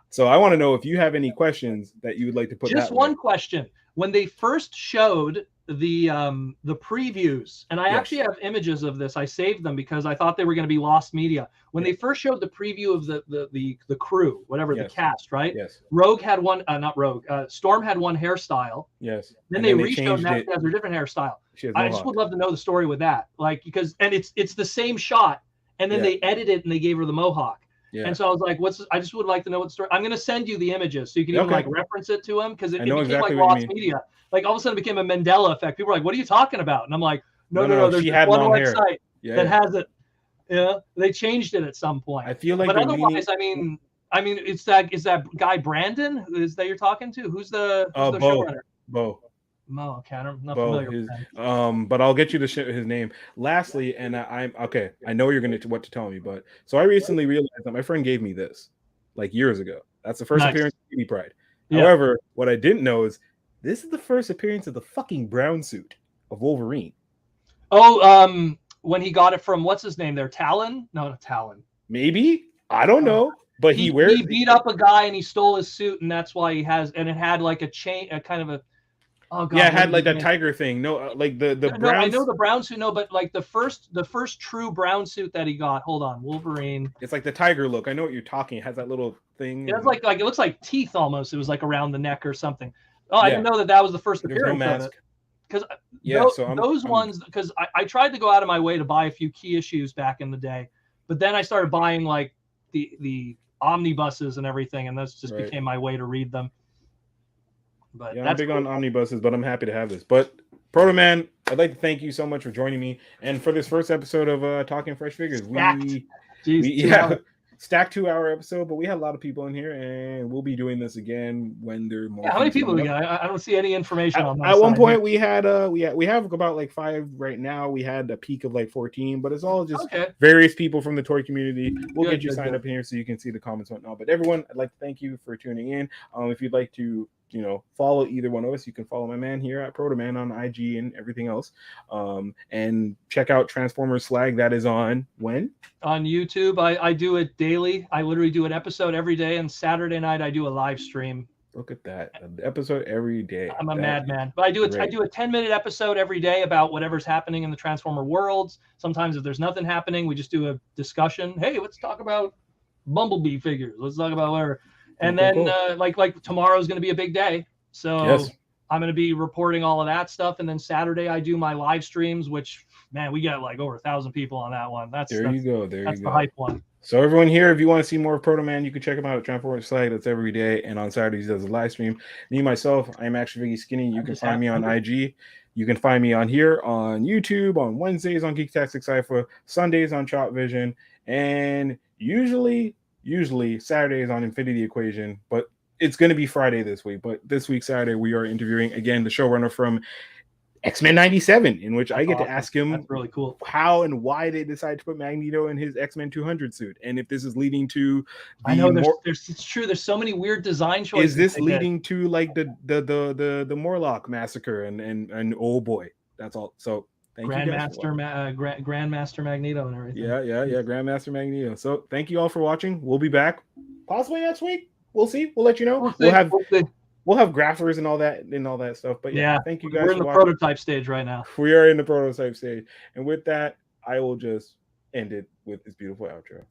So I want to know if you have any questions that you would like to put. Just one question. When they first showed the previews, and I actually have images of this. I saved them because I thought they were going to be lost media. When they first showed the preview of the crew, whatever the cast, right? Yes. Rogue had one, not Rogue. Storm had one hairstyle. Yes. Then they reshowed that as a different hairstyle. I just would love to know the story with that, like because it's the same shot, and then they edited it and they gave her the mohawk. Yeah. And so I was like, I just would like to know what the story. I'm going to send you the images so you can even like reference it to him because it became exactly like lost media. Like all of a sudden it became a Mandela effect. People were like, what are you talking about? And I'm like, no. There's one website that has it. Yeah. They changed it at some point. I feel like, but otherwise, I mean, is that guy Brandon? Is that you're talking to? Who's the showrunner? Bo. Mo, okay, I'm not familiar with that. But I'll get you his name. Lastly, and I'm okay. I know you're going to what to tell me, but so I recently realized that my friend gave me this like years ago. That's the first appearance of Kitty Pryde. Yeah. However, what I didn't know is this is the first appearance of the fucking brown suit of Wolverine. Oh, when he got it from what's his name there, Talon? No, not Talon. Maybe I don't know, but he beat up a guy and he stole his suit, and that's why he has. And it had like a chain, a kind of a. Oh God, Yeah, it what had is like his that name? tiger thing. No, like the No, I brown. know the brown suit. No, but like the first true brown suit that he got. Hold on, Wolverine. It's like the tiger look. I know what you're talking. It has that little thing. It was like it looks like teeth almost. It was like around the neck or something. Oh, I didn't yeah, know that that was the first there's no appearance of it. mask. Because Yeah, so those ones, because I tried to go out of my way to buy a few key issues back in the day, but then I started buying like the omnibuses and everything, and that's just became my way to read them. But yeah, that's I'm big on omnibuses, but I'm happy to have this. But Protoman, I'd like to thank you so much for joining me, and for this first episode of Talking Fresh Figures. Stacked 2-hour episode, but we had a lot of people in here, and we'll be doing this again when there are more. Yeah, how many people we got? I don't see any information on that. At one point, we had we have about like 5 right now. We had a peak of like 14, but it's all just various people from the toy community. We'll get you signed up in here so you can see the comments and whatnot. But everyone, I'd like to thank you for tuning in. If you'd like to, follow either one of us, you can follow my man here at Protoman on IG and everything else. And check out Transformers Slag. That is on when? On YouTube. I do it daily. I literally do an episode every day, and Saturday night I do a live stream. Look at that. An episode every day. I'm a madman. But I do a 10-minute episode every day about whatever's happening in the Transformer worlds. Sometimes if there's nothing happening, we just do a discussion. Hey, let's talk about Bumblebee figures. Let's talk about whatever. And then like tomorrow's going to be a big day. So I'm going to be reporting all of that stuff. And then Saturday I do my live streams, which, man, we got like over 1,000 people on that one. That's you go. That's the hype one. So everyone here, if you want to see more of Protoman, you can check him out at Transformers Slag. That's every day. And on Saturdays, he does a live stream. Me, myself, I am actually Skinny. You can find me on IG. You can find me on here on YouTube, on Wednesdays on Geektastic Cypher, Sundays on Chop Vision, and usually Saturdays on Infinity Equation. But it's going to be Friday this week. But this week, Saturday, we are interviewing, again, the showrunner from X-Men 97, in which I get to ask him That's really cool. how and why they decided to put Magneto in his X-Men 200 suit, and if this is leading to I know it's true. There's so many weird design choices. Is this leading to like the Morlock massacre and oh boy, that's all. So thank you, Grandmaster Magneto and everything. Yeah, Grandmaster Magneto. So thank you all for watching. We'll be back possibly next week. We'll see. We'll let you know. We'll have graphers and all that stuff. But yeah, thank you guys. We're in the prototype stage right now. We are in the prototype stage. And with that, I will just end it with this beautiful outro.